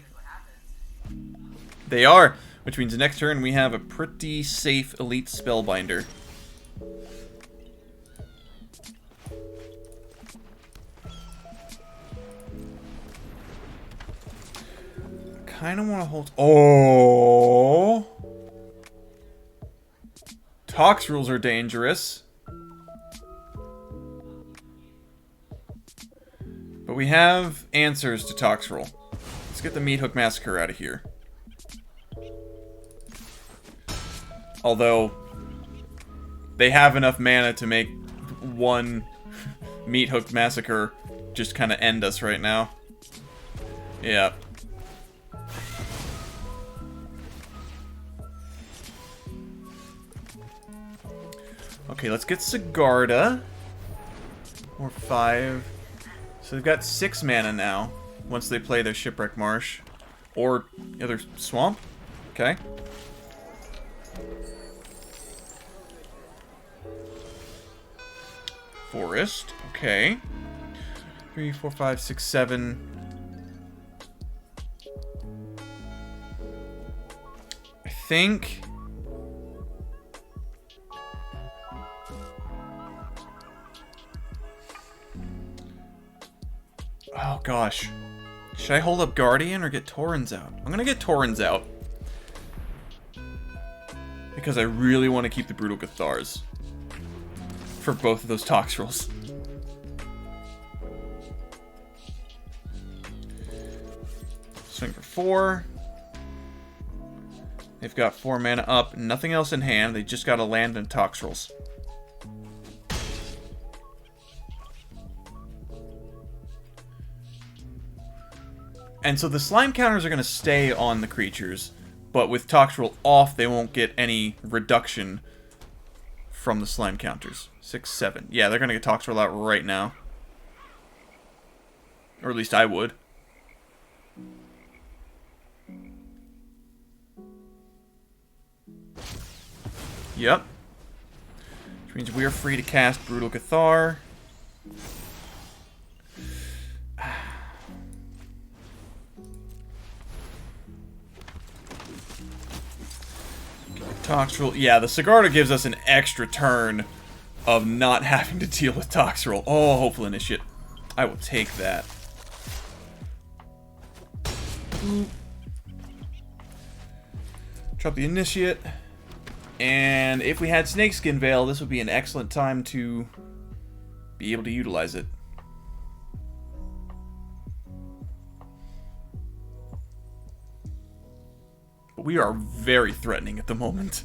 They are! Which means the next turn we have a pretty safe Elite Spellbinder. Kinda wanna hold... Oh! Tox rules are dangerous. But we have answers to Tox rule. Let's get the Meat Hook Massacre out of here. Although, they have enough mana to make one Meat Hook Massacre just kind of end us right now. Yeah. Okay, let's get Sigarda. Or 5. So they've got 6 mana now, once they play their Shipwreck Marsh. Or the other Swamp. Okay. Forest. Okay. 3, 4, 5, 6, 7. I think... Oh gosh. Should I hold up Guardian or get Torens out? I'm gonna get Torens out. Because I really want to keep the Brutal Cathars. For both of those Tox rolls. Swing for 4. They've got 4 mana up, nothing else in hand. They just got to land and Tox rolls. And so the slime counters are going to stay on the creatures, but with Tox roll off, they won't get any reduction from the slime counters. 6, 7. Yeah, they're going to get Tox roll out right now. Or at least I would. Yep. Which means we are free to cast Brutal Cathar. Tox roll. Yeah, the Sigarda gives us an extra turn of not having to deal with Tox roll. Oh, hopeful initiate. I will take that. Drop the initiate. And if we had Snakeskin Veil, this would be an excellent time to be able to utilize it. But we are very threatening at the moment.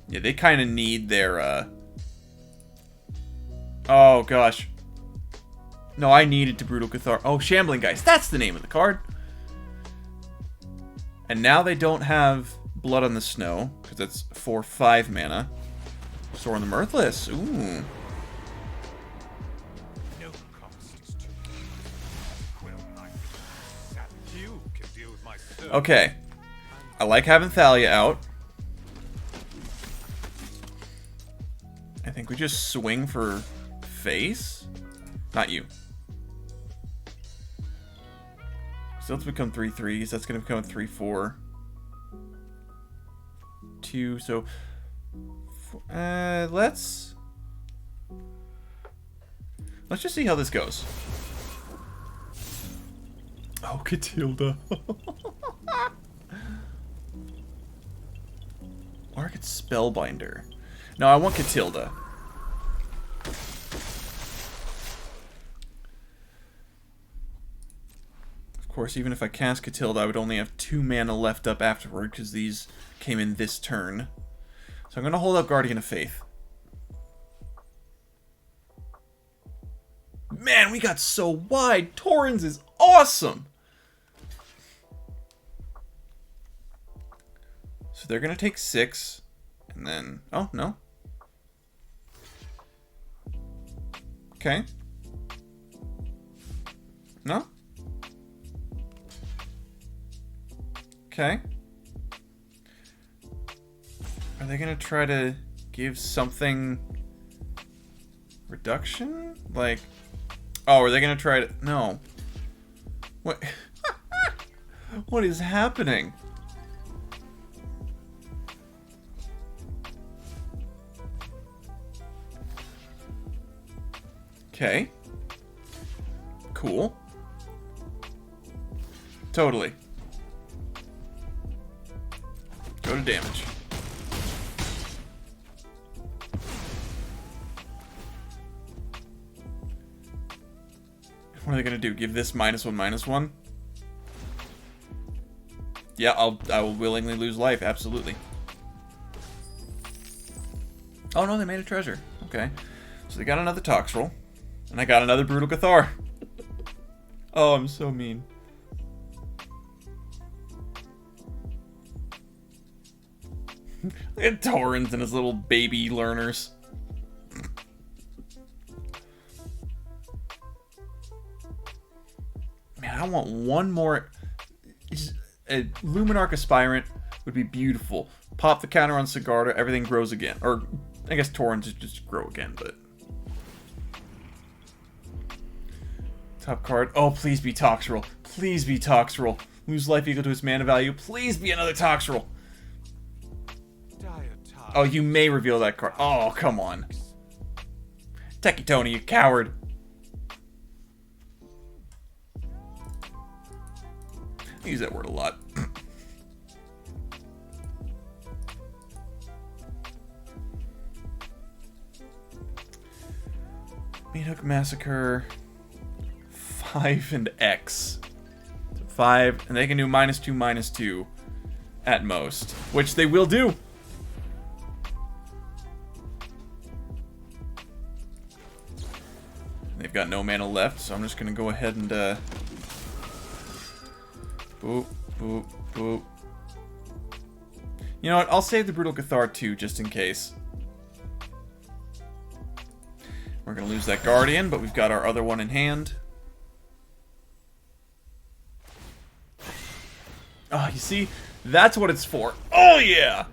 Yeah, they kind of need their, Oh, gosh. No, I needed to Brutal Cathar. Oh, Shambling Geist. That's the name of the card. And now they don't have Blood on the Snow, because that's 4, 5 mana. Soaring the Mirthless. Ooh. Okay. I like having Thalia out. I think we just swing for face. Not you. So let's become 3/3s. That's going to become 3/4. 2. So let's just see how this goes. Oh, Katilda. Arctic Spellbinder. No, I want Katilda. Of course, even if I cast Katilda, I would only have 2 mana left up afterward, because these came in this turn. So I'm going to hold up Guardian of Faith. Man, we got so wide. Torens is awesome. So they're going to take 6. And then... Oh, no. Okay. No? Okay. Are they going to try to give something... reduction? Like... Oh, are they going to try to... No. What? What is happening? Okay. Cool. Totally. Go to damage. What are they gonna do? Give this -1/-1? Yeah, I will willingly lose life, absolutely. Oh no, they made a treasure. Okay. So they got another Toxtrol. And I got another Brutal Cathar. Oh, I'm so mean. Look at Torens and his little baby learners. Man, I want one more. A Luminarch Aspirant would be beautiful. Pop the counter on Sigarda, everything grows again. Or, I guess Torens just grow again, but... Top card. Oh, please be Toxtrol. Please be Toxtrol. Lose life equal to its mana value. Please be another Toxtrol. Oh, you may reveal that card. Oh, come on. Techie Tony, you coward. I use that word a lot. Meathook Massacre. 5 and X. 5, and they can do -2/-2 at most, which they will do. They've got no mana left, so I'm just gonna go ahead and boop, boop, boop. You know what? I'll save the Brutal Cathar too, just in case. We're gonna lose that Guardian, but we've got our other one in hand. Oh, you see? That's what it's for. Oh, yeah!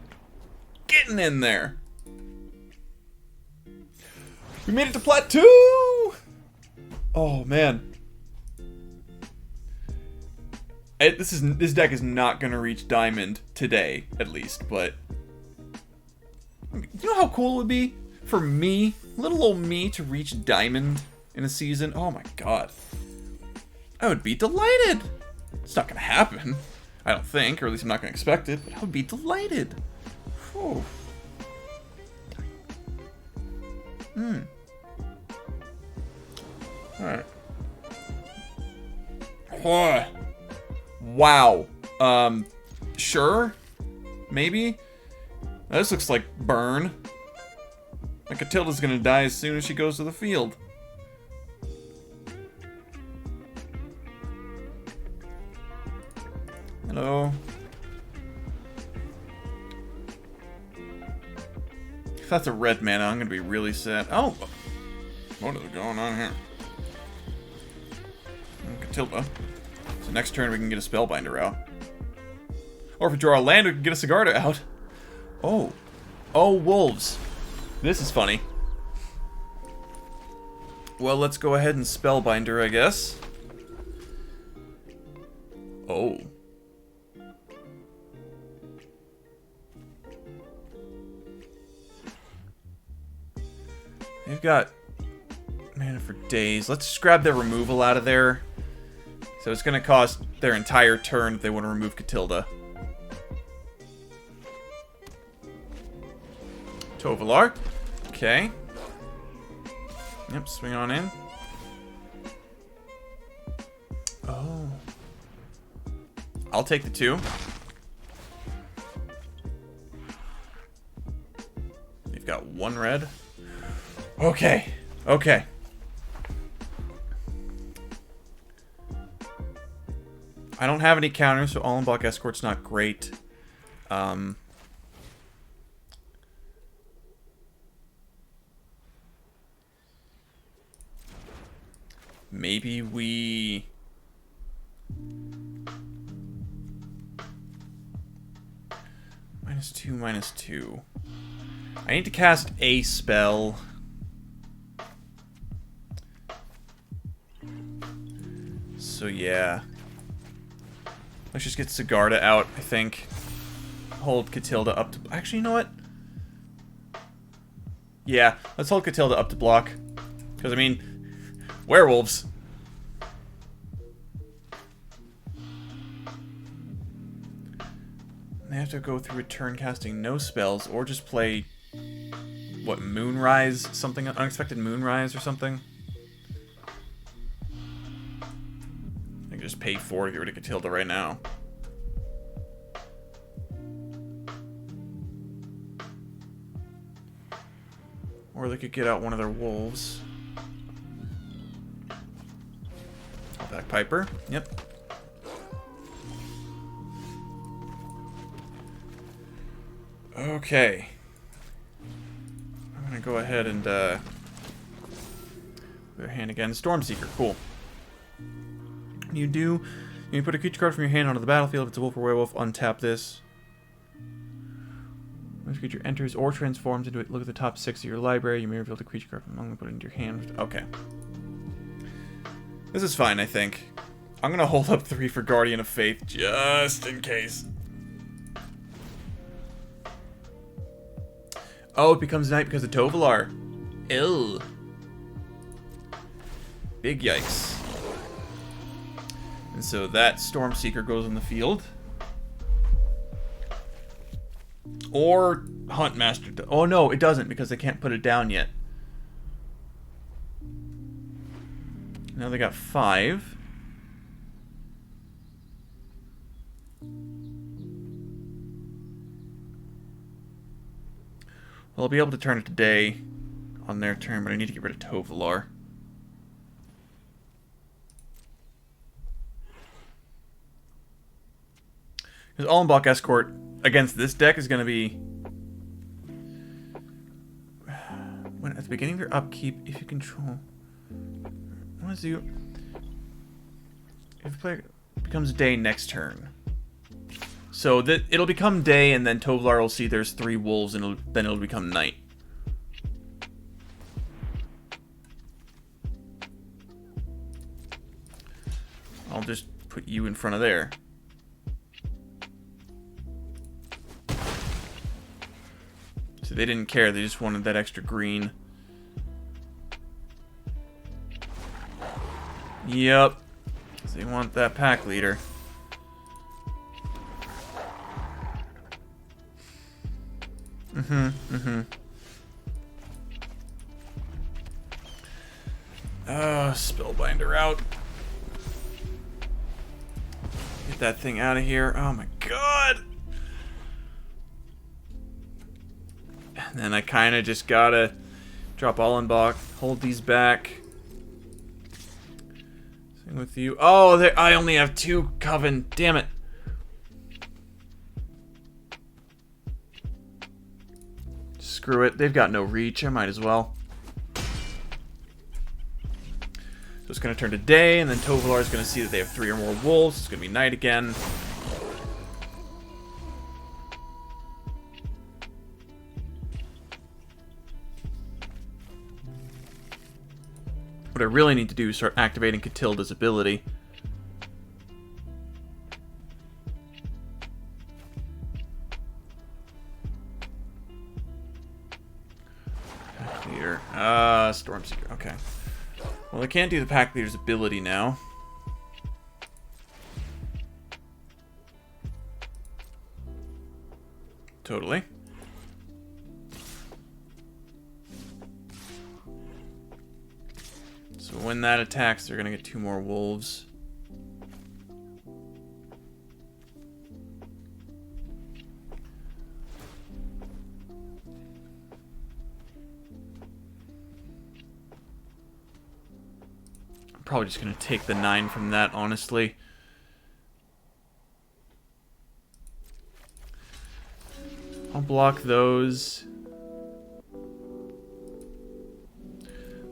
Getting in there. We made it to Plat 2! Oh, man. This deck is not going to reach Diamond today, at least, but... You know how cool it would be for me, little old me, to reach Diamond in a season? Oh, my God. I would be delighted. It's not going to happen. I don't think, or at least I'm not going to expect it, but I would be delighted. Whew. Alright. Wow. Sure? Maybe? This looks like burn. Like Katilda's gonna die as soon as she goes to the field. Hello. If that's a red mana, I'm gonna be really sad. Oh! What is going on here? Katilda. So next turn we can get a Spellbinder out. Or if we draw a land, we can get a Sigarda out. Oh. Oh, wolves. This is funny. Well, let's go ahead and Spellbinder, I guess. Oh. They've got mana for days. Let's just grab their removal out of there. So it's going to cost their entire turn if they want to remove Katilda. Tovolar. Okay. Yep, swing on in. Oh. I'll take the 2. They've got 1 red. Okay. Okay. I don't have any counters, so Ollenbock Escort's not great. Maybe we... -2, -2. I need to cast a spell. So yeah. Let's just get Sigarda out, I think. Hold Katilda up to... Actually, you know what? Yeah, let's hold Katilda up to block. Because, I mean, werewolves. They have to go through a turn casting no spells, or just play... What, Moonrise? Something? Unexpected Moonrise or something? I can just pay 4 to get rid of Katilda right now. Or they could get out one of their wolves. Back Piper. Yep. Okay. I'm gonna go ahead and put your hand again. Stormseeker, cool. You put a creature card from your hand onto the battlefield. If it's a wolf or werewolf, untap this. When this creature enters or transforms into it, look at the top 6 of your library. You may reveal the creature card from among them, put it into your hand. Okay. This is fine, I think. I'm gonna hold up 3 for Guardian of Faith, just in case. Oh, it becomes night because of Tovolar. Ew. Big yikes. And so that Stormseeker goes on the field. Or Huntmaster. Oh no, it doesn't because they can't put it down yet. Now they got 5. Well, I'll be able to turn it today on their turn, but I need to get rid of Tovolar. Because Ollenbock Escort against this deck is going to be... When at the beginning of your upkeep, if you control... What does you... If the player becomes day next turn. So that it'll become day, and then Tovolar will see there's 3 wolves, and then it'll become night. I'll just put you in front of there. So they didn't care, they just wanted that extra green. Yep. Because they want that pack leader. Spellbinder out. Get that thing out of here. Oh my god. And then I kind of just gotta drop Ollenbock, hold these back. Same with you. Oh, I only have 2 Coven. Damn it. Screw it. They've got no reach. I might as well. So it's going to turn to day, and then Tovolar is going to see that they have 3 or more wolves. It's going to be night again. What I really need to do is start activating Katilda's ability. Pack Leader. Stormseeker. Okay. Well, I can't do the Pack Leader's ability now. Totally. So when that attacks, they're gonna get 2 more wolves. I'm probably just gonna take the 9 from that, honestly. I'll block those.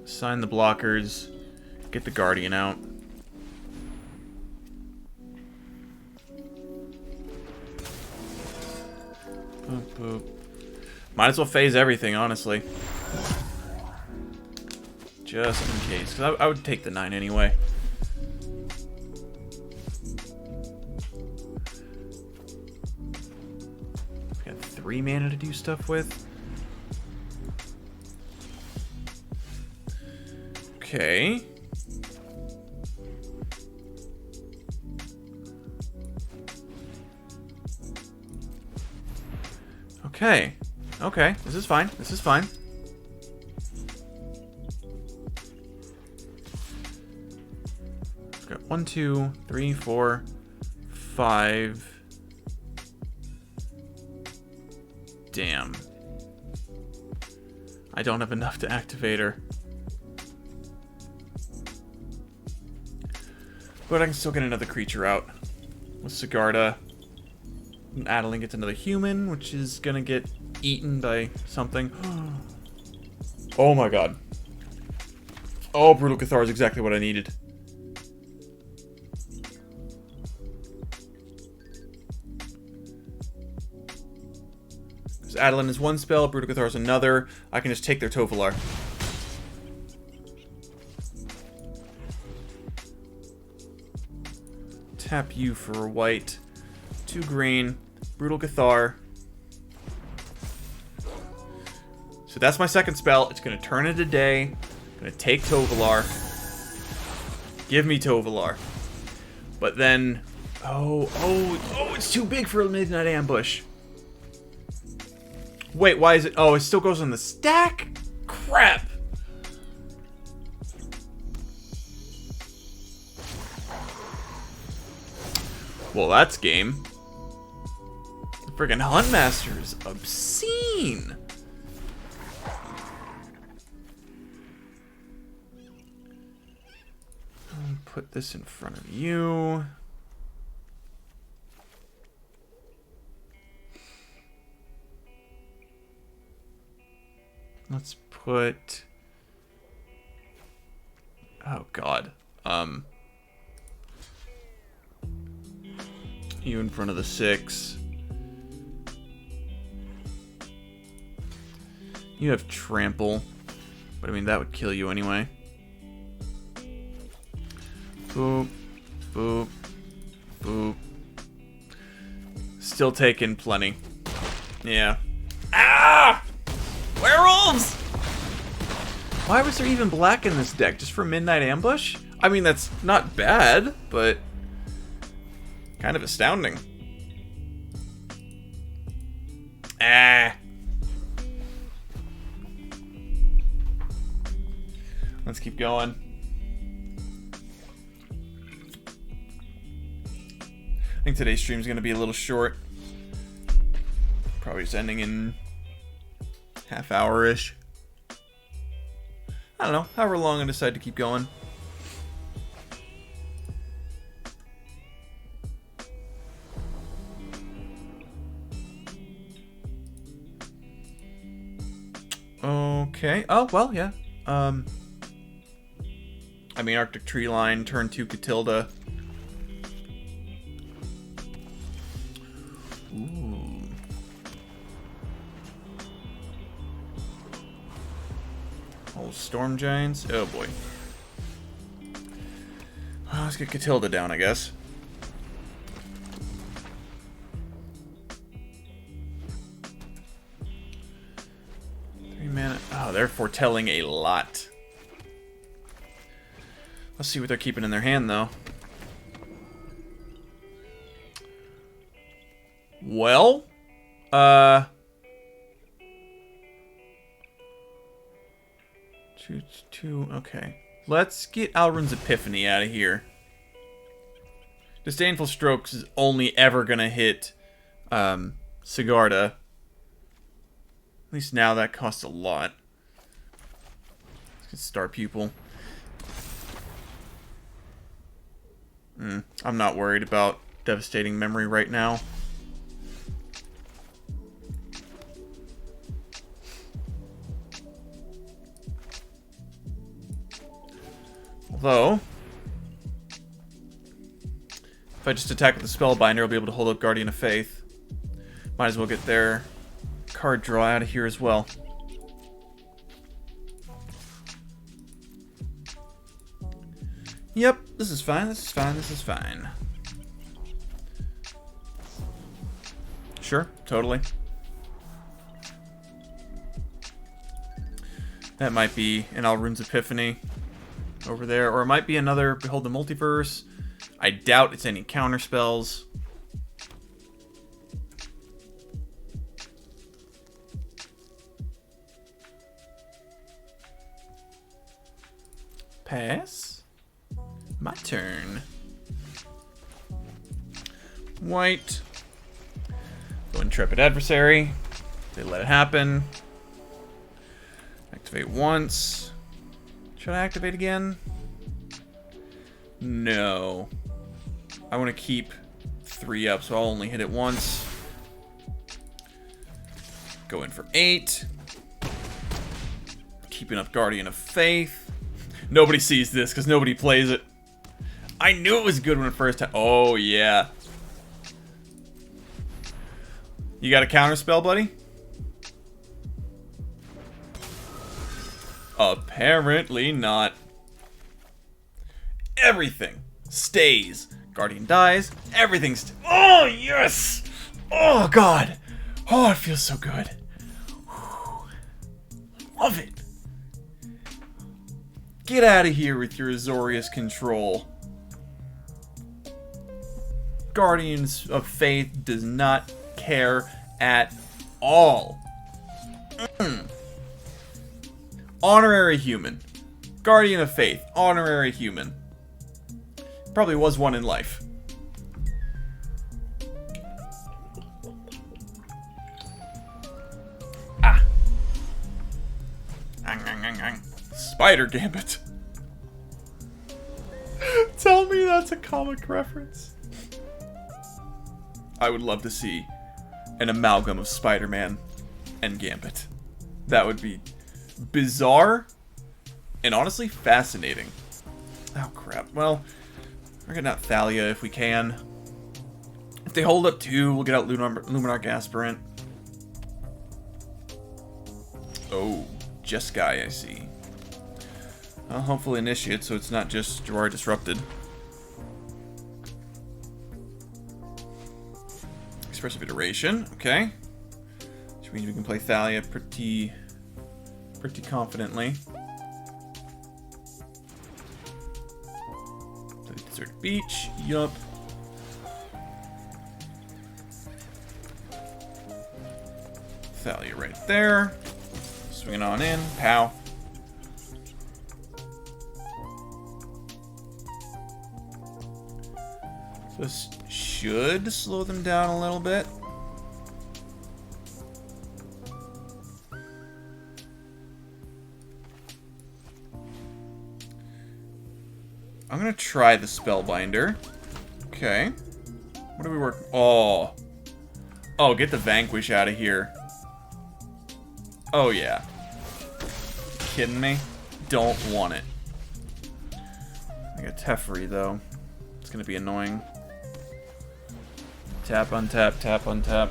Assign the blockers. Get the Guardian out. Boop, boop. Might as well phase everything, honestly. Just in case. Because I would take the 9 anyway. We got 3 mana to do stuff with. Okay. Okay. Okay. This is fine. This is fine. We've got 1, 2, 3, 4, 5. Damn. I don't have enough to activate her. But I can still get another creature out. With Sigarda. And Adeline gets another human, which is gonna get eaten by something. Oh my god. Oh, Brutal Cathar is exactly what I needed. Because Adeline is 1 spell, Brutal Cathar is another. I can just take their Tovolar. Tap you for a white. 2 green. Brutal Cathar. So that's my second spell. It's going to turn into day. Going to take Tovolar. Give me Tovolar. But then... Oh, it's too big for a Midnight Ambush. Wait, why is it... Oh, it still goes on the stack? Crap. Well, that's game. The friggin' Huntmaster is obscene. I'll put this in front of you. Let's put... Oh, God. You in front of the 6. You have Trample. But I mean, that would kill you anyway. Boop. Boop. Boop. Still taking plenty. Yeah. Ah! Werewolves! Why was there even black in this deck? Just for Midnight Ambush? I mean, that's not bad, but... kind of astounding. Ah. Let's keep going. I think today's stream is going to be a little short. Probably just ending in half hour-ish. I don't know. However long I decide to keep going. Okay. Oh, well, yeah. I mean, Arctic Treeline, turn 2 Katilda. Ooh. All Storm Giants. Oh, boy. Well, let's get Katilda down, I guess. Mana. Oh, they're foretelling a lot. Let's see what they're keeping in their hand, though. Well, Two. Okay. Let's get Alrund's Epiphany out of here. Disdainful Strokes is only ever gonna hit Sigarda. At least now that costs a lot. Let's get Star Pupil. I'm not worried about Devastating Memory right now. Although, if I just attack with the Spellbinder, I'll be able to hold up Guardian of Faith. Might as well get their card draw out of here as well. Yep, this is fine, this is fine, this is fine. Sure, totally. That might be an Alrund's Epiphany over there, or it might be another Behold the Multiverse. I doubt it's any counter spells. Pass. My turn. White. Go Intrepid Adversary. They let it happen. Activate once. Should I activate again? No. I want to keep 3 up, so I'll only hit it once. Go in for 8. Keeping up Guardian of Faith. Nobody sees this because nobody plays it. I knew it was good when it first time. Oh, yeah. You got a counter spell, buddy? Apparently not. Everything stays. Guardian dies. Everything oh, yes! Oh, God. Oh, it feels so good. Whew. Love it. Get out of here with your Azorius control. Guardians of Faith does not care at all. Honorary human. Guardian of Faith. Honorary human. Probably was one in life. Ah. Spider Gambit. Tell me that's a comic reference. I would love to see an amalgam of Spider-Man and Gambit. That would be bizarre and honestly fascinating. Oh crap. Well, we're getting out Thalia if we can. If they hold up 2, we'll get out Luminarch Aspirant. Oh, Jeskai, I see. Well, hopefully Initiate, so it's not just Gerard Disrupted. Expressive Iteration, okay. Which means we can play Thalia pretty confidently. Play Desert Beach, yup. Thalia right there. Swinging on in, pow. This should slow them down a little bit. I'm gonna try the Spellbinder. Okay. What do we work? Oh. Oh, get the Vanquish out of here. Oh, yeah. Kidding me? Don't want it. I got Teferi, though. It's gonna be annoying. Tap, untap, tap, untap.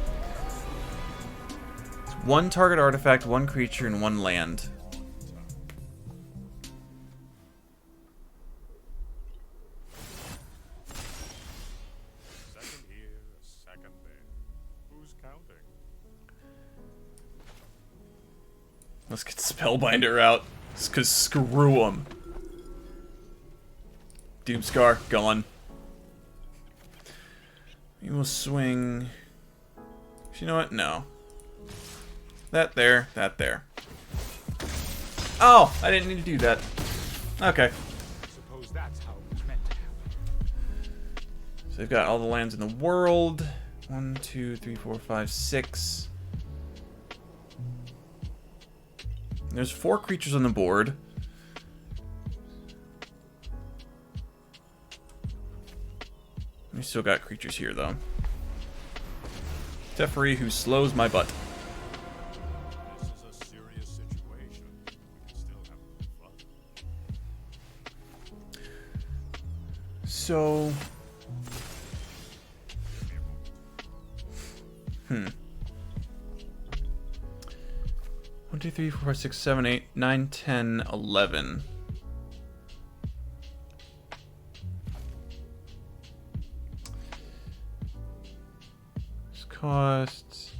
It's 1 target artifact, 1 creature, and 1 land. Second here, second there. Who's counting? Let's get Spellbinder out. Just 'cause screw them. Doomscar, gone. We will swing... You know what? No. That there. That there. Oh, I didn't need to do that. Okay. Suppose that's how it was meant to happen. So they've got all the lands in the world. 1, 2, 3, 4, 5, 6. There's 4 creatures on the board. We still got creatures here, though. Teferi, who slows my butt. This is a serious situation. We can still have fun. So... 1, 2, 3, 4, 5, 6, 7, 8, 9, 10, 11. This costs...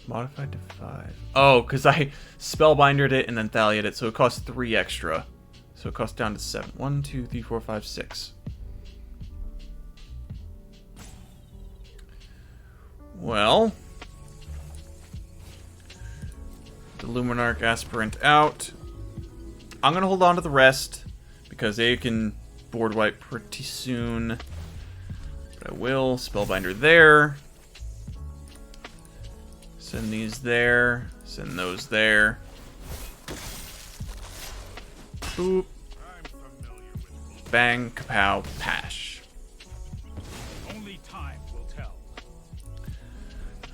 Modified to 5. Oh, because I Spellbindered it and then Thalia'd it, so it costs 3 extra. So it costs down to 7. 1, 2, 3, 4, 5, 6. Well... The Luminarch Aspirant out. I'm going to hold on to the rest, because they can board wipe pretty soon. But I will. Spellbinder there. Send these there. Send those there. Boop. I'm familiar with Bang, kapow, pash. only time will tell.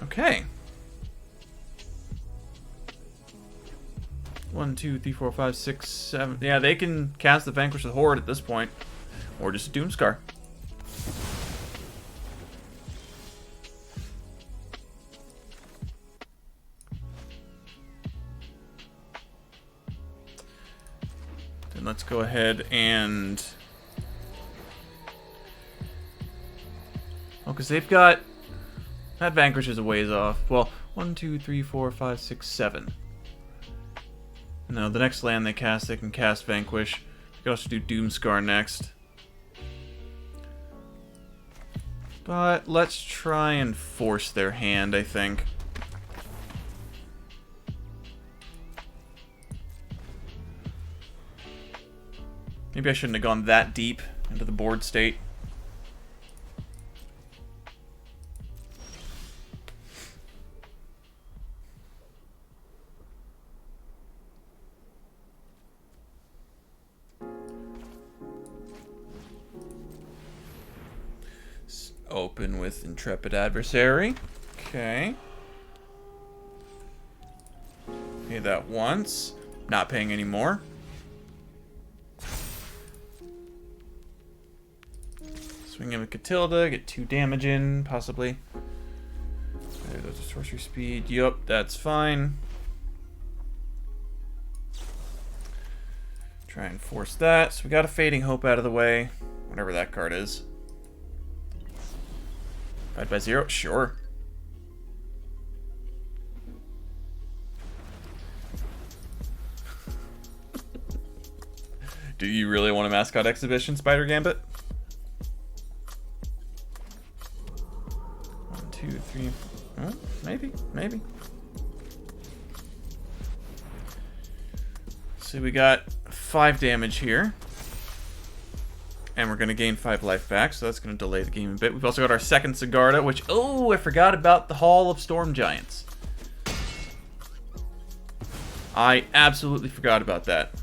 Okay. 1, 2, 3, 4, 5, 6, 7. Yeah, they can cast the Vanquish the Horde at this point. Or just a Doomscar. Then let's go ahead and... Oh, because they've got... That Vanquish is a ways off. Well, 1, 2, 3, 4, 5, 6, 7. No, the next land they can cast Vanquish. They can also do Doomscar next. But let's try and force their hand, I think. Maybe I shouldn't have gone that deep into the board state. Open with Intrepid Adversary. Okay. Pay that once. Not paying any more. Swing in with Katilda. Get 2 damage in, possibly. Okay, there's a sorcery speed. Yup, that's fine. Try and force that. So we got a Fading Hope out of the way. Whatever that card is. 5 by 0? Sure. Do you really want a mascot exhibition, Spider Gambit? 1, 2, 3. Oh, maybe. So we got 5 damage here. And we're going to gain 5 life back, so that's going to delay the game a bit. We've also got our second Sigarda, which... Oh, I forgot about the Hall of Storm Giants. I absolutely forgot about that.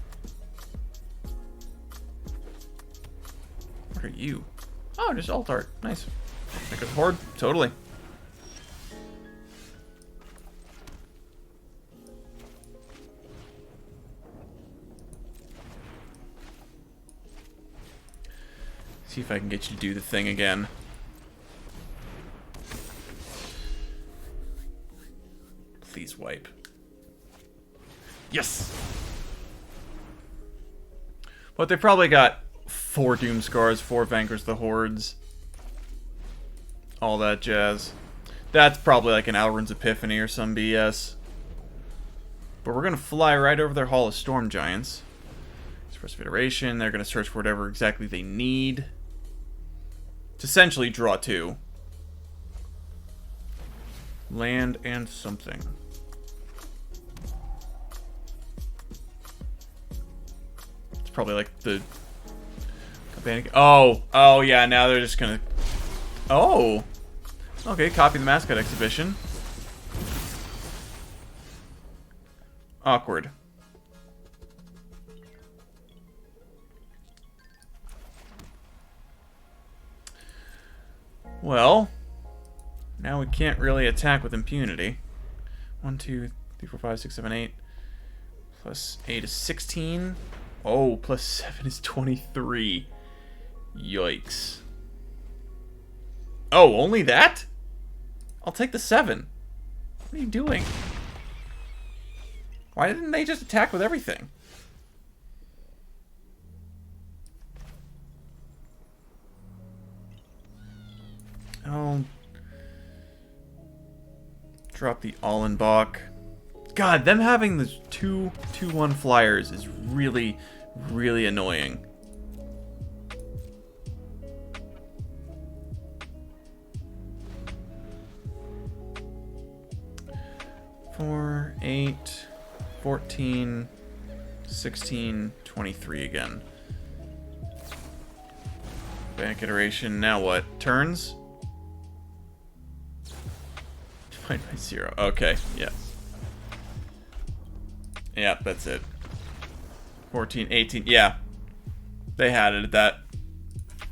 What are you? Oh, just alt art. Nice. Make a horde? Totally. See if I can get you to do the thing again. Please wipe. Yes! But they probably got 4 Doomscars, 4 Vanquish the Hordes. All that jazz. That's probably like an Alrund's Epiphany or some BS. But we're going to fly right over their Hall of Storm Giants. First iteration, they're going to search for whatever exactly they need. To essentially draw 2. Land and something. It's probably like the... Oh, yeah, now they're just gonna... Oh! Okay, copy the mascot exhibition. Awkward. Well, now we can't really attack with impunity. 1, 2, 3, 4, 5, 6, 7, 8. Plus 8 is 16. Oh, plus 7 is 23. Yikes. Oh, only that? I'll take the 7. What are you doing? Why didn't they just attack with everything? Oh. Drop the Ollenbock. God, them having the 2/2/1 flyers is really, really annoying. Four, 8, 14, 16, 23 again. Back iteration, now what? Turns? Divide by 0. Okay, yeah. Yeah, that's it. 14, 18, yeah. They had it at that.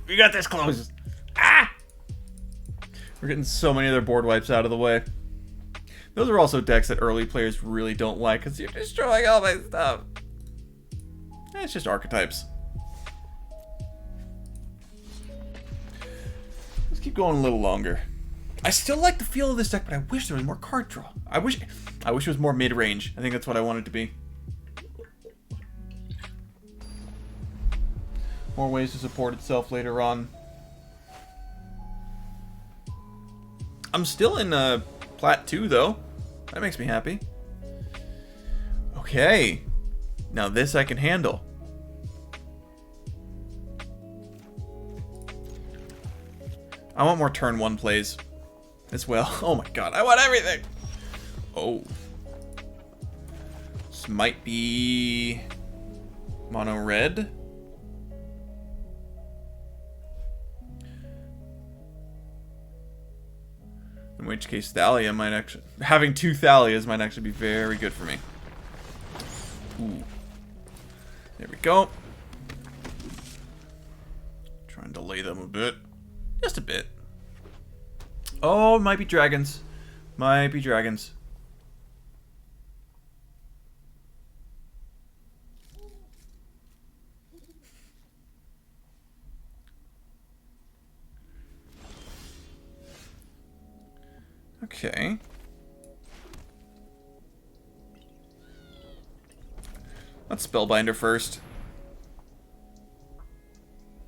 We got this close! Ah! We're getting so many other board wipes out of the way. Those are also decks that early players really don't like, because you're destroying all my stuff. It's just archetypes. Let's keep going a little longer. I still like the feel of this deck, but I wish there was more card draw. I wish it was more mid-range. I think that's what I want it to be. More ways to support itself later on. I'm still in Plat 2, though. That makes me happy. Okay. Now this I can handle. I want more turn 1 plays as well. Oh my god, I want everything! Oh. This might be... mono red? In which case Thalia might actually... having 2 Thalias might actually be very good for me. Ooh. There we go. Try and delay them a bit. Just a bit. Oh, it might be dragons. Might be dragons. Okay. Let's Spellbinder first.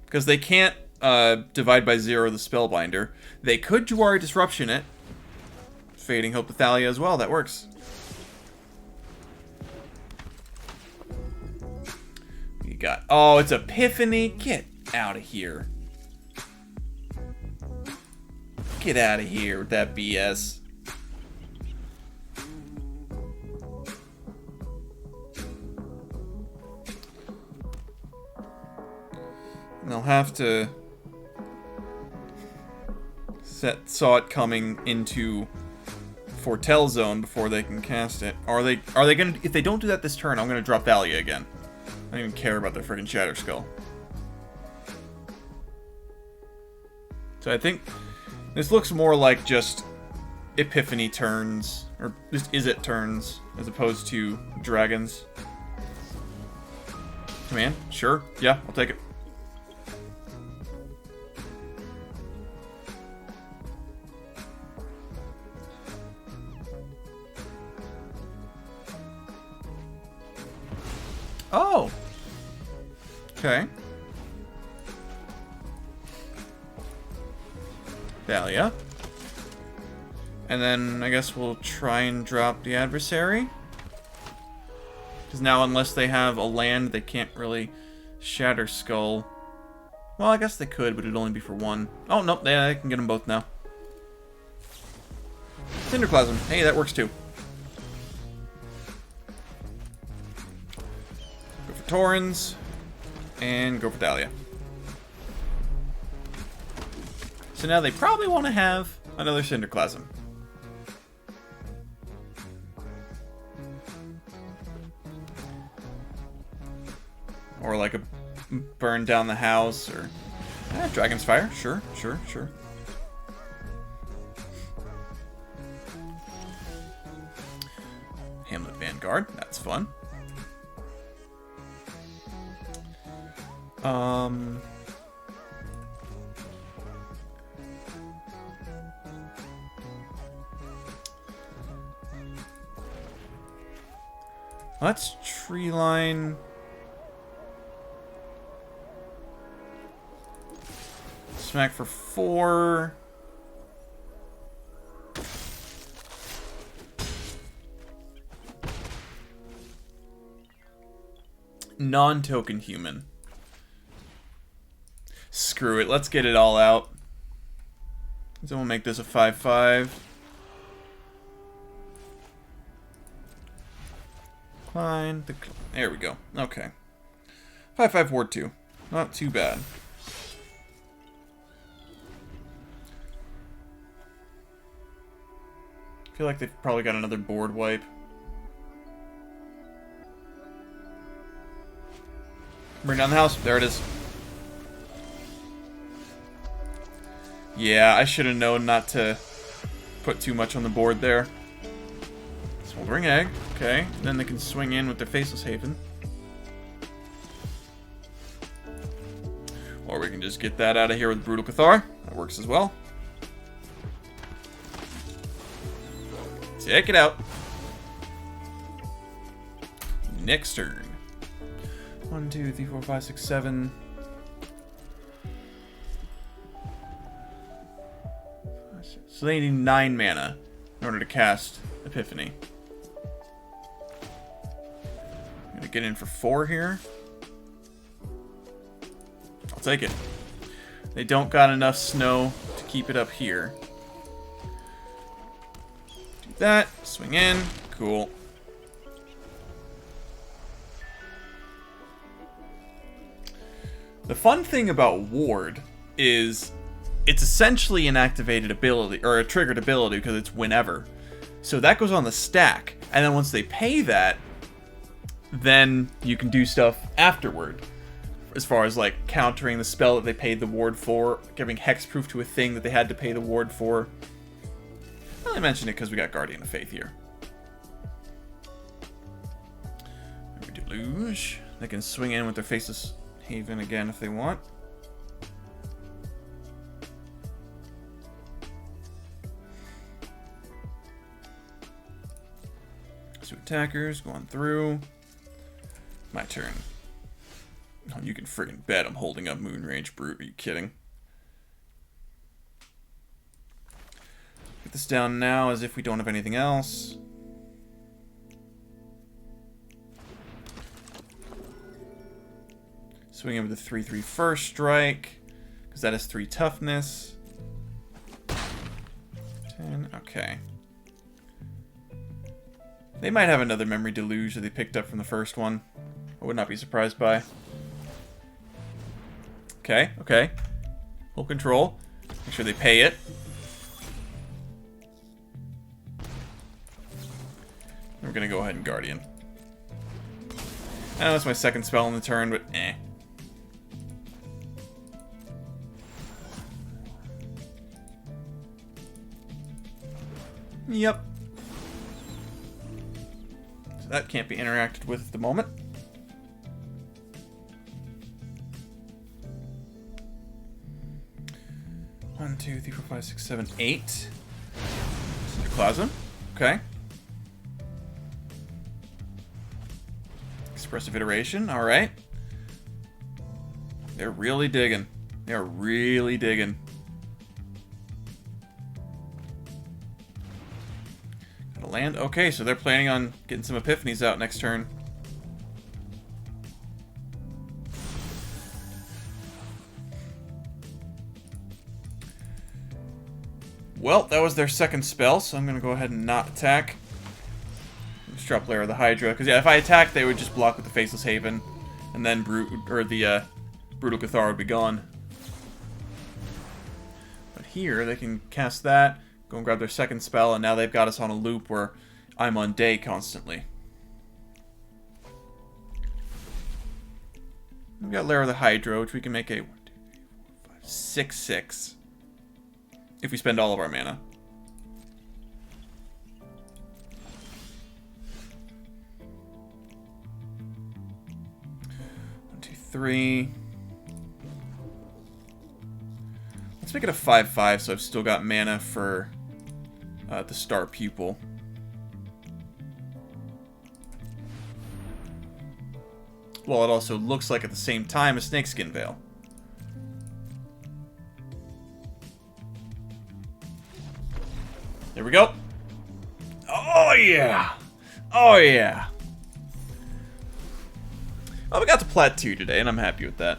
Because they can't divide by 0 the Spellbinder. They could Juari Disruption it. Fading Hope to Thalia as well, that works. You got... oh, it's Epiphany? Get out of here. Get out of here with that BS. And they'll have to saw it coming into Foretell Zone before they can cast it. Are they gonna... if they don't do that this turn, I'm gonna drop Thalia again. I don't even care about their friggin' Shatter Skull. So I think this looks more like just Epiphany turns, or just Is-It turns, as opposed to dragons. Command? Sure. Yeah, I'll take it. Oh! Okay. Thalia. And then I guess we'll try and drop the adversary. Because now unless they have a land, they can't really Shatter Skull. Well, I guess they could, but it'd only be for 1. Oh, nope, they can get them both now. Cinderclasm. Hey, that works too. Go for Torens. And go for Thalia. So now they probably want to have another Cinderclasm. Or like a burn down the house, or Dragon's Fire. Sure, sure, sure. Hamlet Vanguard. That's fun. Let's Treeline. Smack for 4. Non-token human. Screw it. Let's get it all out. So we'll make this a 5/5. Fine. There we go. Okay. 5/5 Ward 2. Not too bad. I feel like they've probably got another board wipe. Bring down the house. There it is. Yeah, I should have known not to put too much on the board there. Smoldering Egg. Okay. Then they can swing in with their Faceless Haven. Or we can just get that out of here with Brutal Cathar. That works as well. Check it out. Next turn. 1, 2, 3, 4, 5, 6, 7. So they need 9 mana in order to cast Epiphany. I'm gonna get in for 4 here. I'll take it. They don't got enough snow to keep it up here. Do that. Swing in. Cool. The fun thing about Ward is it's essentially an activated ability, or a triggered ability, because it's whenever. So that goes on the stack, and then once they pay that, then you can do stuff afterward. As far as like countering the spell that they paid the ward for, giving hexproof to a thing that they had to pay the ward for. I only mention it because we got Guardian of Faith here. Deluge. They can swing in with their Faceless Haven again if they want. So attackers going through. My turn. Oh, you can friggin' bet I'm holding up Moonrage Brute. Are you kidding? Get this down now as if we don't have anything else. Swing in with the 3/3 first strike, because that has 3 toughness. 10, okay. They might have another Memory Deluge that they picked up from the first one. I would not be surprised by. Okay, okay. Full control. Make sure they pay it. We're gonna go ahead and Guardian. I know it's my second spell on the turn, but eh. Yep. So that can't be interacted with at the moment. One, 2, 3, 4, 5, 6, 7, 8. Cinderclasm. Okay. Expressive Iteration. Alright. They're really digging. They're really digging. Gonna land. Okay, so they're planning on getting some Epiphanies out next turn. Well, that was their second spell, so I'm going to go ahead and not attack. Let's drop Lair of the Hydra. Because, yeah, if I attacked, they would just block with the Faceless Haven. And then Brutal Cathar would be gone. But here, they can cast that, go and grab their second spell, and now they've got us on a loop where I'm on day constantly. We've got Lair of the Hydra, which we can make a 1, 2, 3, 4, 5, 6/6. If we spend all of our mana. 1, 2, 3. Let's make it a 5/5, so I've still got mana for the Star Pupil. Well, it also looks like at the same time a Snakeskin Veil. There we go. Oh, yeah. Oh, yeah. Well, we got to Plat 2 today, and I'm happy with that.